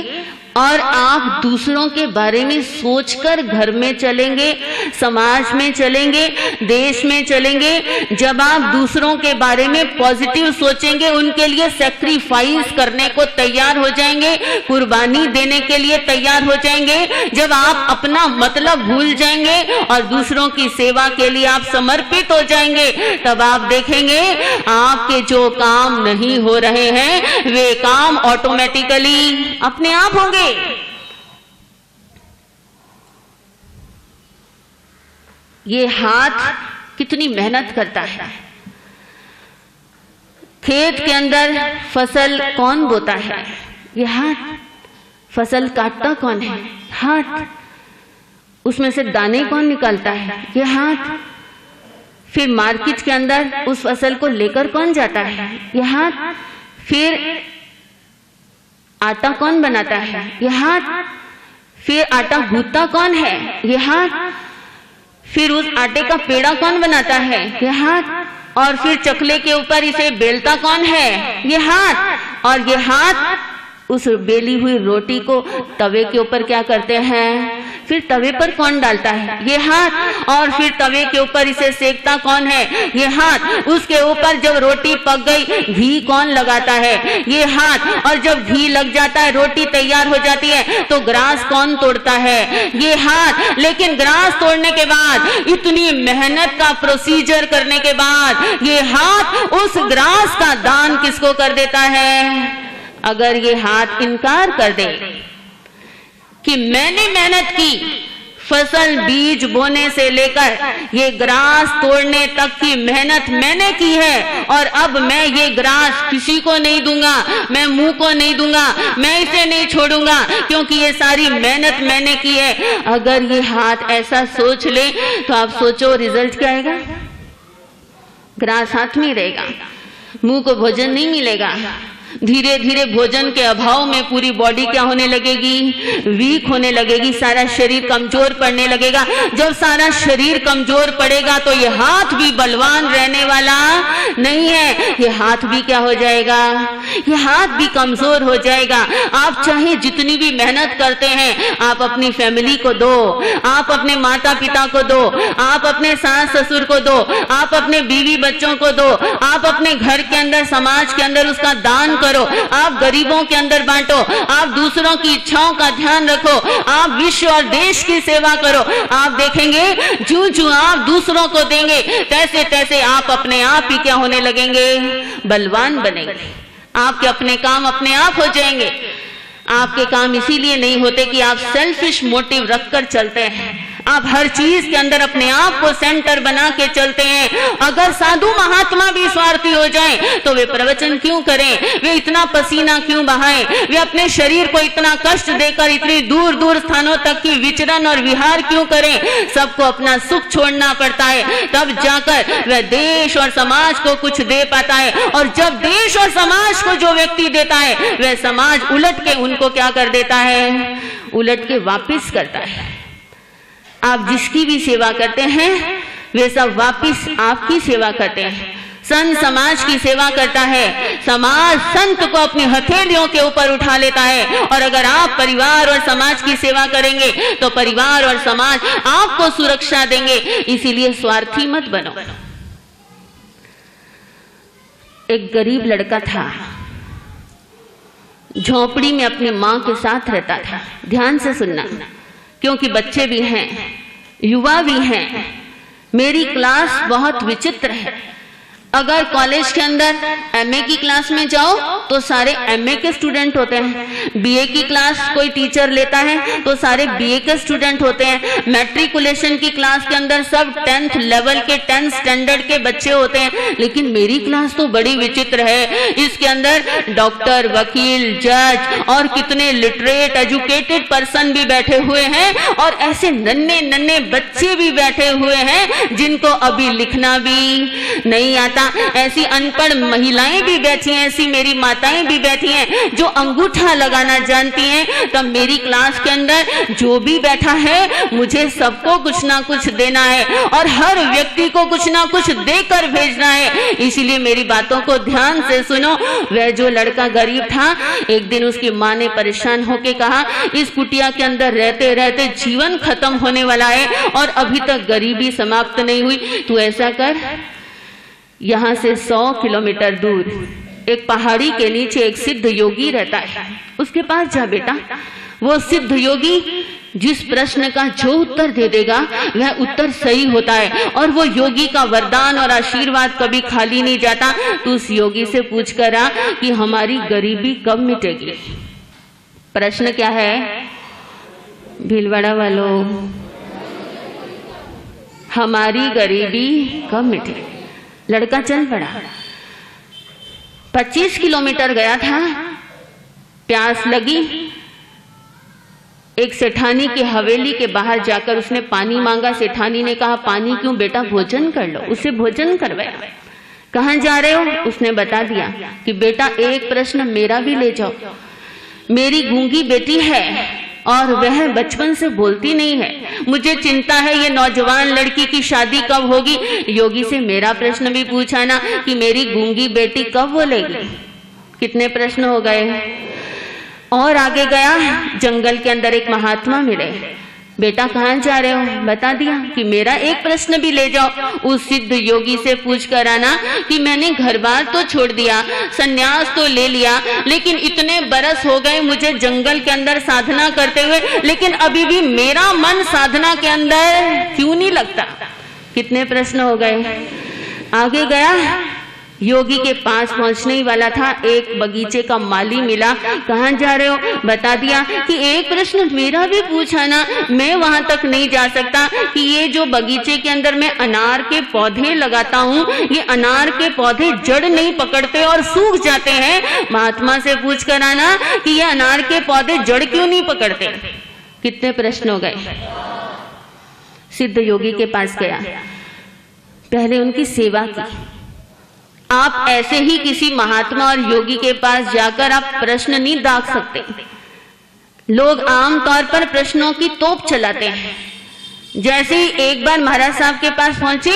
और आप दूसरों के बारे में सोचकर घर में चलेंगे, समाज में चलेंगे, देश में चलेंगे, जब आप दूसरों के बारे में पॉजिटिव सोचेंगे, उनके लिए सैक्रिफाइस करने को तैयार हो जाएंगे, कुर्बानी देने के लिए तैयार हो जाएंगे, जब आप अपना मतलब भूल जाएंगे और दूसरों की सेवा के लिए आप समर्पित हो जाएंगे, तब आप देखेंगे आपके जो काम नहीं हो रहे हैं वे काम ऑटोमेटिकली अपने आप होंगे। ये हाथ कितनी मेहनत करता है। खेत के अंदर फसल कौन बोता है? ये हाथ। फसल काटता कौन है? हाथ। उसमें से दाने कौन निकालता है? ये हाथ। फिर मार्केट के अंदर उस फसल को लेकर कौन जाता है? ये हाथ। फिर आटा कौन बनाता है? ये हाथ। फिर आटा गूंथता कौन है? ये हाथ। फिर उस आटे का पेड़ा कौन बनाता है? ये हाथ। और फिर चकले के ऊपर इसे बेलता कौन है? ये हाथ। और ये हाथ उस बेली हुई रोटी को तवे के ऊपर क्या करते हैं? फिर तवे पर कौन डालता है? ये हाथ। और फिर तवे के ऊपर इसे सेकता कौन है? ये हाथ। उसके ऊपर जब रोटी पक गई घी कौन लगाता है? ये हाथ। और जब घी लग जाता है, रोटी तैयार हो जाती है, तो ग्रास कौन तोड़ता है? ये हाथ। लेकिन ग्रास तोड़ने के बाद, इतनी मेहनत का प्रोसीजर करने के बाद, ये हाथ उस ग्रास का दान किसको कर देता है? अगर ये हाथ इनकार कर दे कि मैंने मेहनत की, फसल बीज बोने से लेकर ये ग्रास तोड़ने तक की मेहनत मैंने की है, और अब मैं ये ग्रास किसी को नहीं दूंगा, मैं मुंह को नहीं दूंगा, मैं इसे नहीं छोड़ूंगा, क्योंकि ये सारी मेहनत मैंने की है। अगर ये हाथ ऐसा सोच ले तो आप सोचो रिजल्ट क्या आएगा? ग्रास हाथ में रहेगा, मुंह को भोजन नहीं मिलेगा। धीरे धीरे भोजन के अभाव में पूरी बॉडी क्या होने लगेगी? वीक होने लगेगी, सारा शरीर कमजोर पड़ने लगेगा। जब सारा शरीर कमजोर पड़ेगा तो ये हाथ भी बलवान रहने वाला नहीं है, ये हाथ भी क्या हो जाएगा? ये हाथ भी कमजोर हो जाएगा। आप चाहे जितनी भी मेहनत करते हैं, आप अपनी फैमिली को दो, आप अपने माता पिता को दो, आप अपने सास ससुर को दो, आप अपने बीवी बच्चों को दो, आप अपने घर के अंदर समाज के अंदर उसका दान करो, आप गरीबों के अंदर बांटो, आप दूसरों की इच्छाओं का ध्यान रखो, आप विश्व और देश की सेवा करो। आप देखेंगे जो आप दूसरों को देंगे तैसे तैसे आप अपने आप ही क्या होने लगेंगे, बलवान बनेंगे। आपके अपने काम अपने आप हो जाएंगे। आपके काम इसीलिए नहीं होते कि आप सेल्फिश मोटिव रखकर चलते हैं, आप हर चीज के अंदर अपने आप को सेंटर बना के चलते हैं। अगर साधु महात्मा भी स्वार्थी हो जाएं तो वे प्रवचन क्यों करें, वे इतना पसीना क्यों बहाएं, वे अपने शरीर को इतना कष्ट देकर इतनी दूर दूर स्थानों तक की विचरण और विहार क्यों करें। सबको अपना सुख छोड़ना पड़ता है, तब जाकर वह देश और समाज को कुछ दे पाता है। और जब देश और समाज को जो व्यक्ति देता है वह समाज उलट के उनको क्या कर देता है, उलट के वापिस करता है। आप जिसकी भी सेवा करते हैं वे सब वापिस आपकी सेवा करते हैं। संत समाज की सेवा करता है, समाज संत को अपनी हथेलियों के ऊपर उठा लेता है। और अगर आप परिवार और समाज की सेवा करेंगे तो परिवार और समाज आपको सुरक्षा देंगे। इसीलिए स्वार्थी मत बनो। एक गरीब लड़का था, झोपड़ी में अपनी मां के साथ रहता था। ध्यान से सुनना, क्योंकि बच्चे भी हैं, युवा भी हैं। मेरी क्लास बहुत विचित्र है। अगर कॉलेज के अंदर एमए की क्लास में जाओ तो सारे एमए के स्टूडेंट होते हैं, बीए की क्लास कोई टीचर लेता है तो सारे बीए के स्टूडेंट होते हैं, मैट्रिकुलेशन की क्लास के अंदर सब 10th लेवल के 10th स्टैंडर्ड के बच्चे होते हैं। लेकिन मेरी क्लास तो बड़ी विचित्र है। इसके अंदर डॉक्टर, वकील, जज और कितने लिटरेट एजुकेटेड पर्सन भी बैठे हुए हैं और ऐसे नन्हे नन्हे बच्चे भी बैठे हुए हैं जिनको अभी लिखना भी नहीं आता। ऐसी अनपढ़ महिलाएं भी बैठी हैं, ऐसी मेरी माताएं भी बैठी हैं जो अंगूठा लगाना जानती हैं। तब मेरी क्लास के अंदर जो भी बैठा है मुझे सबको कुछ ना कुछ देना है और हर व्यक्ति को कुछ ना कुछ देकर भेजना है। इसीलिए मेरी बातों को ध्यान से सुनो। वह जो लड़का गरीब था, एक दिन उसकी माँ ने परेशान होकर कहा, इस कुटिया के अंदर रहते रहते जीवन खत्म होने वाला है और अभी तक गरीबी समाप्त नहीं हुई। तू ऐसा कर, यहां से 100 किलोमीटर दूर एक पहाड़ी के नीचे एक सिद्ध योगी रहता है, उसके पास जा बेटा। वो सिद्ध योगी जिस प्रश्न का जो उत्तर दे देगा वह उत्तर सही होता है और वो योगी का वरदान और आशीर्वाद कभी खाली नहीं जाता। तू उस योगी से पूछ कर आ कि हमारी गरीबी कब मिटेगी। प्रश्न क्या है भीलवाड़ा वालों, हमारी गरीबी कब मिटेगी। लड़का चल पड़ा, 25 किलोमीटर गया था, प्यास लगी। एक सेठानी की हवेली के बाहर जाकर उसने पानी मांगा। सेठानी ने कहा, पानी क्यों बेटा, भोजन कर लो। उसे भोजन करवाया। कहाँ जा रहे हो, उसने बता दिया कि बेटा एक प्रश्न मेरा भी ले जाओ। मेरी गूंगी बेटी है और वह बचपन से बोलती नहीं है, मुझे चिंता है ये नौजवान लड़की की शादी कब होगी। योगी से मेरा प्रश्न भी पूछा ना कि मेरी गूंगी बेटी कब बोलेगी। कितने प्रश्न हो गए। और आगे गया, जंगल के अंदर एक महात्मा मिले। बेटा कहाँ जा रहे हो, बता दिया कि मेरा एक प्रश्न भी ले जाओ। उस सिद्ध योगी से पूछ कर आना कि मैंने घर बार तो छोड़ दिया, सन्यास तो ले लिया, लेकिन इतने बरस हो गए मुझे जंगल के अंदर साधना करते हुए, लेकिन अभी भी मेरा मन साधना के अंदर क्यों नहीं लगता। कितने प्रश्न हो गए। आगे गया, योगी के पास पहुंचने ही वाला था, एक बगीचे का माली मिला। कहाँ जा रहे हो, बता दिया कि एक प्रश्न मेरा भी पूछा ना, मैं वहां तक नहीं जा सकता कि ये जो बगीचे के अंदर मैं अनार के पौधे लगाता हूँ, ये अनार के पौधे जड़ नहीं पकड़ते और सूख जाते हैं। महात्मा से पूछ कर आना कि ये अनार के पौधे जड़ क्यों नहीं पकड़ते। कितने प्रश्न हो गए। सिद्ध योगी के पास गया, पहले उनकी सेवा की। आप ऐसे ही किसी महात्मा और योगी के पास जाकर आप प्रश्न नहीं दाग सकते। लोग आमतौर पर प्रश्नों की तोप चलाते हैं। जैसे ही एक बार महाराज साहब के पास पहुंचे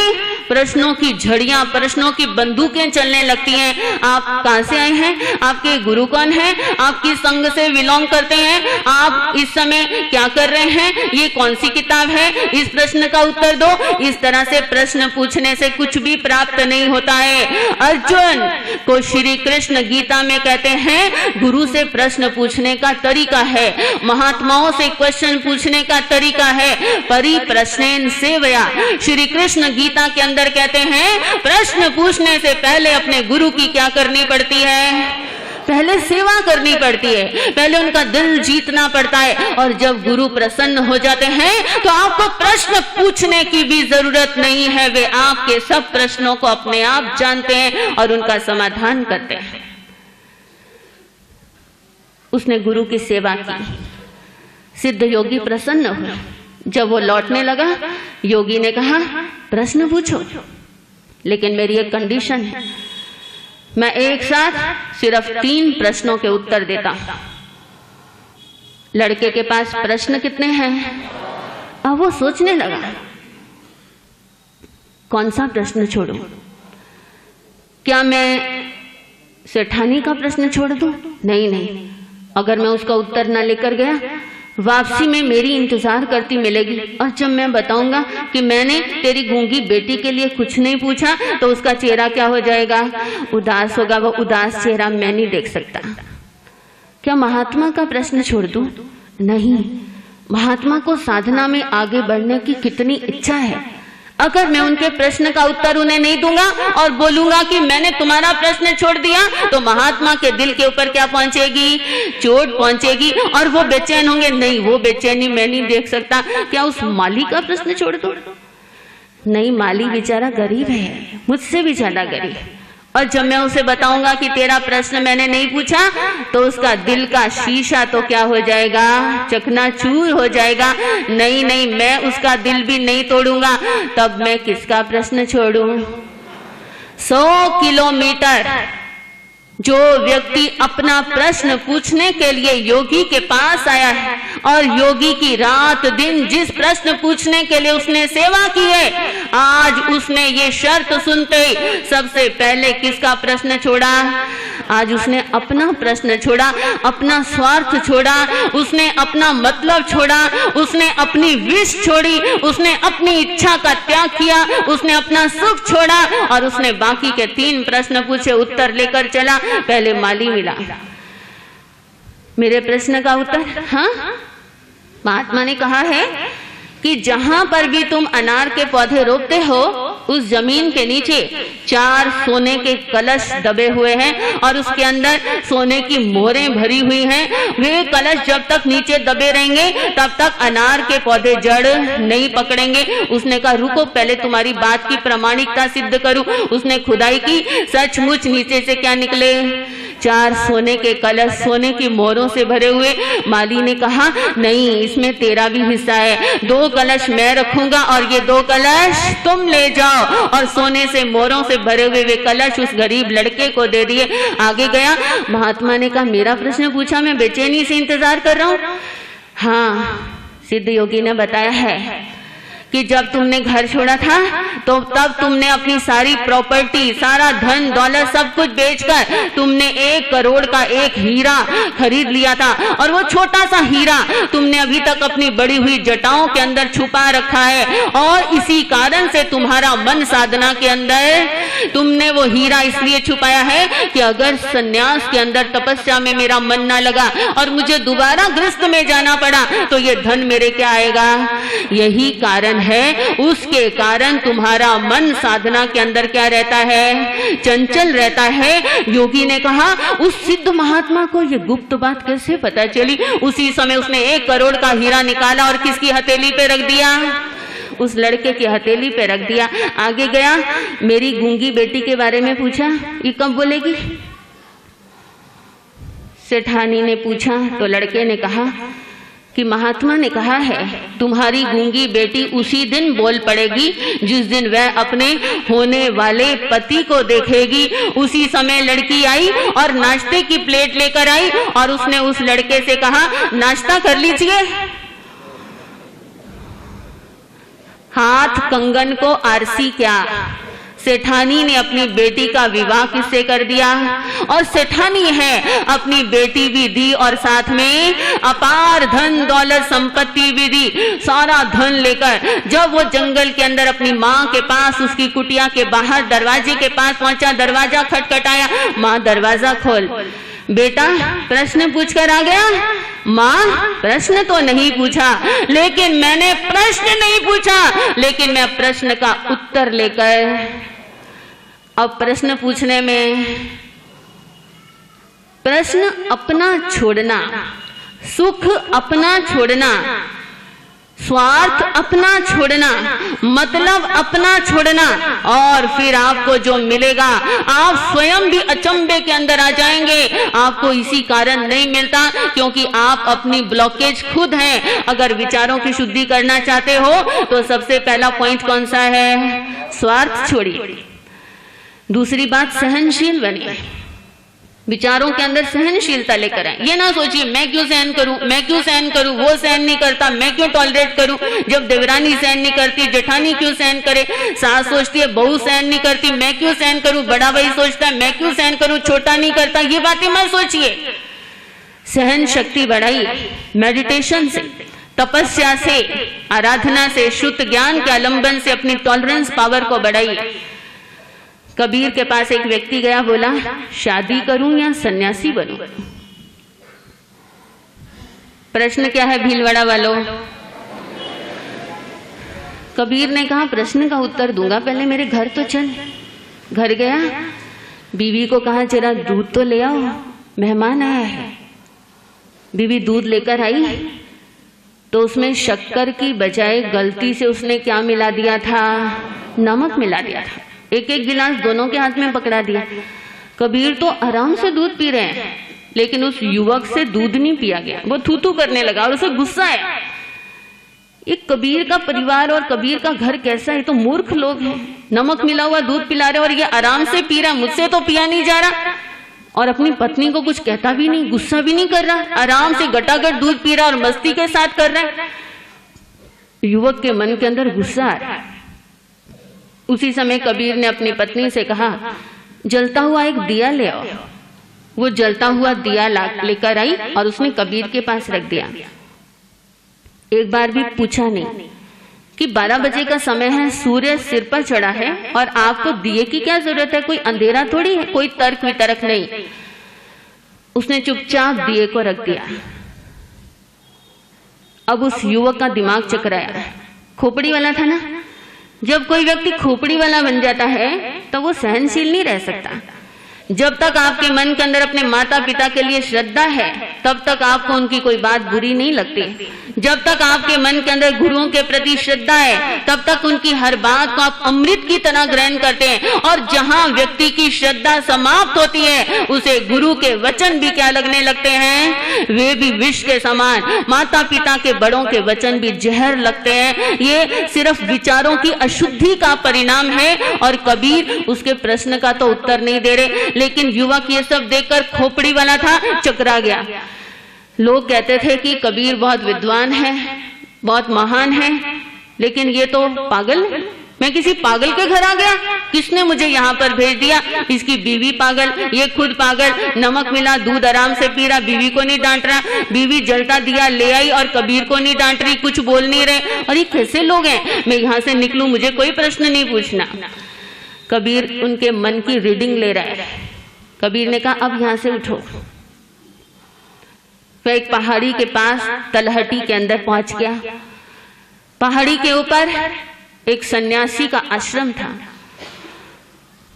प्रश्नों की झड़ियां, प्रश्नों की बंदूकें चलने लगती हैं। आप कहां से आए हैं, आपके गुरु कौन है, आप किस संघ से बिलोंग करते हैं, आप इस समय क्या कर रहे हैं, ये कौन सी किताब है, इस प्रश्न का उत्तर दो। इस तरह से प्रश्न पूछने से कुछ भी प्राप्त नहीं होता है। अर्जुन को श्री कृष्ण गीता में कहते हैं गुरु से प्रश्न पूछने का तरीका है, महात्माओं से क्वेश्चन पूछने का तरीका है, परिप्रश्नेन सेवया। श्री कृष्ण गीता के अंदर कहते हैं प्रश्न पूछने से पहले अपने गुरु की क्या करनी पड़ती है, पहले सेवा करनी पड़ती है, पहले उनका दिल जीतना पड़ता है। और जब गुरु प्रसन्न हो जाते हैं तो आपको प्रश्न पूछने की भी जरूरत नहीं है, वे आपके सब प्रश्नों को अपने आप जानते हैं और उनका समाधान करते हैं। उसने गुरु की सेवा की, सिद्ध योगी प्रसन्न हुए। जब वो लौटने लगा, योगी ने कहा प्रश्न पूछो, लेकिन मेरी एक कंडीशन है, मैं एक साथ सिर्फ 3 प्रश्नों के उत्तर देता हूं। लड़के के पास प्रश्न कितने हैं? अब वो सोचने लगा कौन सा प्रश्न छोड़ूं, क्या मैं सेठानी का प्रश्न छोड़ दूं? नहीं, अगर मैं उसका उत्तर ना लेकर गया, वापसी में मेरी इंतजार करती मिलेगी। और जब मैं बताऊंगा कि मैंने तेरी गूंगी बेटी के लिए कुछ नहीं पूछा, तो उसका चेहरा क्या हो जाएगा, उदास होगा। वो उदास चेहरा मैं नहीं देख सकता। क्या महात्मा का प्रश्न छोड़ दूं? नहीं, महात्मा को साधना में आगे बढ़ने की कितनी इच्छा है। अगर मैं उनके प्रश्न का उत्तर उन्हें नहीं दूंगा और बोलूंगा कि मैंने तुम्हारा प्रश्न छोड़ दिया, तो महात्मा के दिल के ऊपर क्या पहुंचेगी, चोट पहुंचेगी और वो बेचैन होंगे। नहीं, वो बेचैनी मैं नहीं देख सकता। क्या उस माली का प्रश्न छोड़ दूं? नहीं, माली बेचारा गरीब है, मुझसे भी ज्यादा गरीब। और जब मैं उसे बताऊंगा कि तेरा प्रश्न मैंने नहीं पूछा, तो उसका दिल का शीशा तो क्या हो जाएगा, चकनाचूर हो जाएगा। नहीं, मैं उसका दिल भी नहीं तोड़ूंगा। तब मैं किसका प्रश्न छोड़ूं? 100 किलोमीटर जो व्यक्ति अपना प्रश्न पूछने के लिए योगी के पास आया है, और योगी की रात दिन जिस प्रश्न पूछने के लिए उसने सेवा की है, आज उसने ये शर्त सुनते ही सबसे पहले किसका प्रश्न छोड़ा? आज उसने अपना प्रश्न छोड़ा, अपना स्वार्थ छोड़ा, उसने अपना मतलब छोड़ा, उसने अपनी विश छोड़ी, उसने अपनी इच्छा का त्याग किया, उसने अपना सुख छोड़ा और उसने बाकी के 3 प्रश्न पूछे, उत्तर लेकर चला। पहले माली मिला, मेरे प्रश्न का उत्तर। हाँ, महात्मा ने कहा है कि जहां पर भी तुम अनार के पौधे रोपते हो, उस जमीन के नीचे 4 सोने के कलश दबे हुए हैं और उसके अंदर सोने की मोहरें भरी हुई हैं। वे कलश जब तक नीचे दबे रहेंगे तब तक अनार के पौधे जड़ नहीं पकड़ेंगे। उसने कहा रुको, पहले तुम्हारी बात की प्रामाणिकता सिद्ध करूं। उसने खुदाई की, सचमुच नीचे से क्या निकले? 4 सोने के कलश, सोने की मोहरों से भरे हुए। माली ने कहा नहीं, इसमें तेरा भी हिस्सा है। 2 कलश मैं रखूंगा और ये 2 कलश तुम ले जाओ। और सोने से मोहरों से भरे हुए वे कलश उस गरीब लड़के को दे दिए। आगे गया, महात्मा ने कहा मेरा प्रश्न पूछा, मैं बेचैनी से इंतजार कर रहा हूं। हाँ, सिद्ध योगी ने बताया है कि जब तुमने घर छोड़ा था तो तब तुमने अपनी सारी प्रॉपर्टी, सारा धन दौलत सब कुछ बेचकर तुमने 1 करोड़ का एक हीरा खरीद लिया था। और वो छोटा सा हीरा तुमने अभी तक अपनी बड़ी हुई जटाओं के अंदर छुपा रखा है। और इसी कारण से तुम्हारा मन साधना के अंदर तुमने वो हीरा इसलिए छुपाया है कि अगर सन्यास के अंदर तपस्या में मेरा मन ना लगा और मुझे दोबारा गृहस्थ में जाना पड़ा तो ये धन मेरे क्या आएगा। यही कारण है, उसके कारण तुम्हारा मन साधना के अंदर क्या रहता है, चंचल रहता है। योगी ने कहा उस सिद्ध महात्मा को ये गुप्त बात कैसे पता चली। उसी समय उसने 1 करोड़ का हीरा निकाला और किसकी हथेली पे रख दिया? उस लड़के की हथेली पे रख दिया। आगे गया, मेरी गूंगी बेटी के बारे में पूछा, ये कब बोलेगी? सेठानी ने पूछा तो लड़के ने कहा कि महात्मा ने कहा है तुम्हारी गूंगी बेटी उसी दिन बोल पड़ेगी जिस दिन वह अपने होने वाले पति को देखेगी। उसी समय लड़की आई और नाश्ते की प्लेट लेकर आई और उसने उस लड़के से कहा नाश्ता कर लीजिए। हाथ कंगन को आरसी क्या, सेठानी ने अपनी बेटी का विवाह किससे कर दिया, और सेठानी है अपनी बेटी भी दी और साथ में अपार धन दौलत संपत्ति भी दी। सारा धन लेकर जब वो जंगल के अंदर अपनी माँ के पास, उसकी कुटिया के बाहर दरवाजे के पास पहुंचा, दरवाजा खटखटाया, माँ दरवाजा खोल। बेटा प्रश्न पूछकर आ गया। माँ प्रश्न तो नहीं पूछा, लेकिन मैंने प्रश्न नहीं पूछा, लेकिन मैं प्रश्न का उत्तर लेकर, अब प्रश्न पूछने में प्रश्न अपना छोड़ना, सुख अपना छोड़ना, स्वार्थ अपना छोड़ना, मतलब अपना छोड़ना, और फिर आपको जो मिलेगा आप स्वयं भी अचंभे के अंदर आ जाएंगे। आपको इसी कारण नहीं मिलता क्योंकि आप अपनी ब्लॉकेज खुद हैं। अगर विचारों की शुद्धि करना चाहते हो तो सबसे पहला पॉइंट कौन सा है, स्वार्थ छोड़िए। दूसरी बात, सहनशील बनिए, विचारों के अंदर सहनशीलता लेकर आए। ये ना सोचिए मैं क्यों सहन करूं, मैं क्यों सहन करूं, वो सहन नहीं करता मैं क्यों टॉलरेट करूं, जब देवरानी सहन नहीं करती जेठानी क्यों सहन करे, सास सोचती है बहू सहन नहीं करती मैं क्यों सहन करूं, बड़ा भाई सोचता है मैं क्यों सहन करूं, छोटा नहीं करता, ये बातें मत सोचिए। सहन शक्ति बढ़ाइए, मेडिटेशन से, तपस्या से, आराधना से, शुद्ध ज्ञान के आलंबन से अपनी टॉलरेंस पावर को बढ़ाइए। कबीर के पास एक व्यक्ति गया, बोला शादी करूं या सन्यासी बनूं। प्रश्न क्या है भीलवाड़ा वालों? कबीर ने कहा प्रश्न का उत्तर दूंगा, पहले मेरे घर तो चल। घर गया, बीवी को कहा जरा दूध तो ले आओ, मेहमान आया है। बीवी दूध लेकर आई तो उसमें शक्कर की बजाय गलती से उसने क्या मिला दिया था, नमक मिला दिया था। एक एक गिलास दोनों के हाथ में पकड़ा दिया। कबीर तो आराम से दूध पी रहे हैं, लेकिन उस युवक से दूध नहीं पिया गया, वो थू थू करने लगा और उसे गुस्सा आया। ये कबीर का परिवार और कबीर का घर कैसा है, तो मूर्ख लोग हैं, नमक मिला हुआ दूध पिला रहे और ये आराम से पी रहा, मुझसे तो पिया नहीं जा रहा। और अपनी पत्नी को कुछ कहता भी नहीं, गुस्सा भी नहीं कर रहा, आराम से गटागट दूध पी रहा और मस्ती के साथ कर रहा है। युवक के मन के अंदर गुस्सा आ रहा है। उसी समय कबीर ने अपनी पत्नी से कहा जलता हुआ एक दिया ले आओ। वो जलता हुआ दिया लेकर आई और उसने कबीर के पास रख दिया। एक बार भी पूछा नहीं कि 12 बजे का समय है, सूर्य सिर पर चढ़ा है और आपको दिए की क्या जरूरत है, कोई अंधेरा थोड़ी है, कोई तर्क वितर्क नहीं। उसने चुपचाप दिए को रख दिया। अब उस युवक का दिमाग चकराया, खोपड़ी वाला था ना, जब कोई व्यक्ति खोपड़ी वाला बन जाता है तो वो सहनशील नहीं रह सकता। जब तक आपके मन के अंदर अपने माता पिता के लिए श्रद्धा है तब तक आपको उनकी कोई बात बुरी नहीं लगती। जब तक आपके मन के अंदर गुरुओं के प्रति श्रद्धा है तब तक उनकी हर बात को आप अमृत की तरह ग्रहण करते हैं। और जहां व्यक्ति की श्रद्धा समाप्त होती है उसे गुरु के वचन भी क्या लगने लगते हैं, वे भी विष के समान। माता पिता के बड़ों के वचन भी जहर लगते हैं। ये सिर्फ विचारों की अशुद्धि का परिणाम है। और कबीर उसके प्रश्न का तो उत्तर नहीं दे रहे, लेकिन युवक ये सब देखकर खोपड़ी वाला था, चकरा गया। लोग कहते थे कि कबीर बहुत विद्वान है, बहुत महान है, लेकिन ये तो पागल है। मैं किसी पागल के घर आ गया, किसने मुझे यहाँ पर भेज दिया? इसकी बीवी पागल, ये खुद पागल, नमक मिला दूध आराम से पी रहा, बीवी को नहीं डांट रहा, बीवी जलता दिया ले आई और कबीर को नहीं डांट रही, कुछ बोल नहीं रहे। और ये कैसे लोग हैं? मैं यहाँ से निकलूं, मुझे कोई प्रश्न नहीं पूछना। कबीर उनके मन की रीडिंग ले रहा है। कबीर ने कहा अब यहां से उठो। वह एक पहाड़ी के पास तलहटी के अंदर पहुंच गया। पहाड़ी के ऊपर एक सन्यासी का आश्रम था।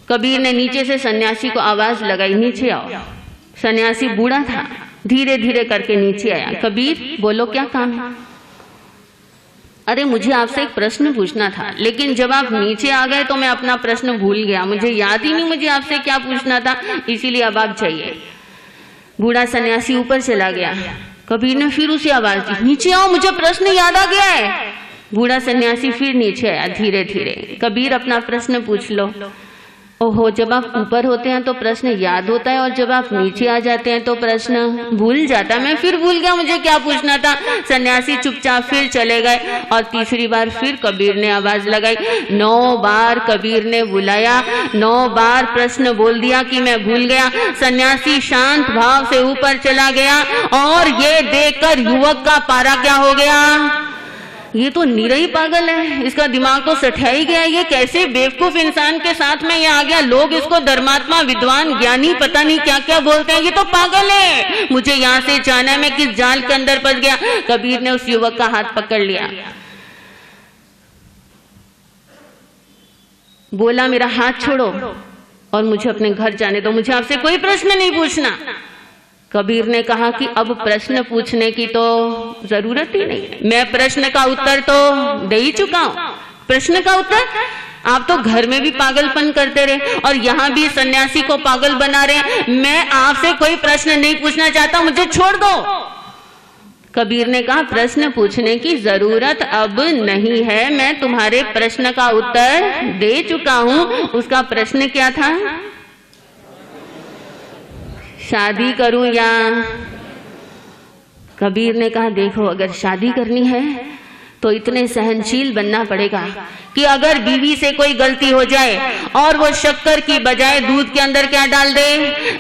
कबीर ने नीचे से सन्यासी को आवाज लगाई, नीचे आओ। सन्यासी बूढ़ा था, धीरे धीरे करके नीचे आया। कबीर बोलो क्या काम है? अरे मुझे आपसे एक प्रश्न पूछना था, लेकिन जब आप नीचे आ गए तो मैं अपना प्रश्न भूल गया, मुझे याद ही नहीं मुझे आपसे क्या पूछना था, इसीलिए अब आप जाइए। बूढ़ा सन्यासी ऊपर चला गया। कबीर ने फिर उसे आवाज दी, नीचे आओ, मुझे प्रश्न याद आ गया है। बूढ़ा सन्यासी फिर नीचे आया धीरे धीरे। कबीर अपना प्रश्न पूछ लो। ओहो, जब आप ऊपर होते हैं तो प्रश्न याद होता है और जब आप नीचे आ जाते हैं तो प्रश्न भूल जाता है। मैं फिर भूल गया मुझे क्या पूछना था। सन्यासी चुपचाप फिर चले गए और तीसरी बार फिर कबीर ने आवाज लगाई। 9 बार कबीर ने बुलाया, 9 बार प्रश्न बोल दिया कि मैं भूल गया। सन्यासी शांत भाव से ऊपर चला गया और ये देखकर युवक का पारा क्या हो गया, ये तो निरही पागल है, इसका दिमाग तो सठा ही गया, ये कैसे बेवकूफ इंसान के साथ में ये आ गया। लोग इसको धर्मात्मा, विद्वान, ज्ञानी, पता नहीं क्या क्या बोलते हैं, ये तो पागल है, मुझे यहाँ से जाना है, मैं किस जाल के अंदर फंस गया। कबीर ने उस युवक का हाथ पकड़ लिया, बोला मेरा हाथ छोड़ो और मुझे अपने घर जाने दो, मुझे आपसे कोई प्रश्न नहीं पूछना। कबीर ने कहा कि अब प्रश्न पूछने की तो जरूरत ही नहीं है, मैं प्रश्न का उत्तर तो दे ही चुका हूं। प्रश्न का उत्तर? आप तो घर में भी पागलपन करते रहे और यहाँ भी सन्यासी को पागल बना रहे। मैं आपसे कोई प्रश्न नहीं पूछना चाहता, मुझे छोड़ दो। कबीर ने कहा प्रश्न पूछने की जरूरत अब नहीं है, मैं तुम्हारे प्रश्न का उत्तर दे चुका हूं। उसका प्रश्न क्या था? शादी करूं या? कबीर ने कहा देखो, अगर शादी करनी है तो इतने सहनशील बनना पड़ेगा कि अगर बीवी से कोई गलती हो जाए और वो शक्कर की बजाय दूध के अंदर क्या डाल दे,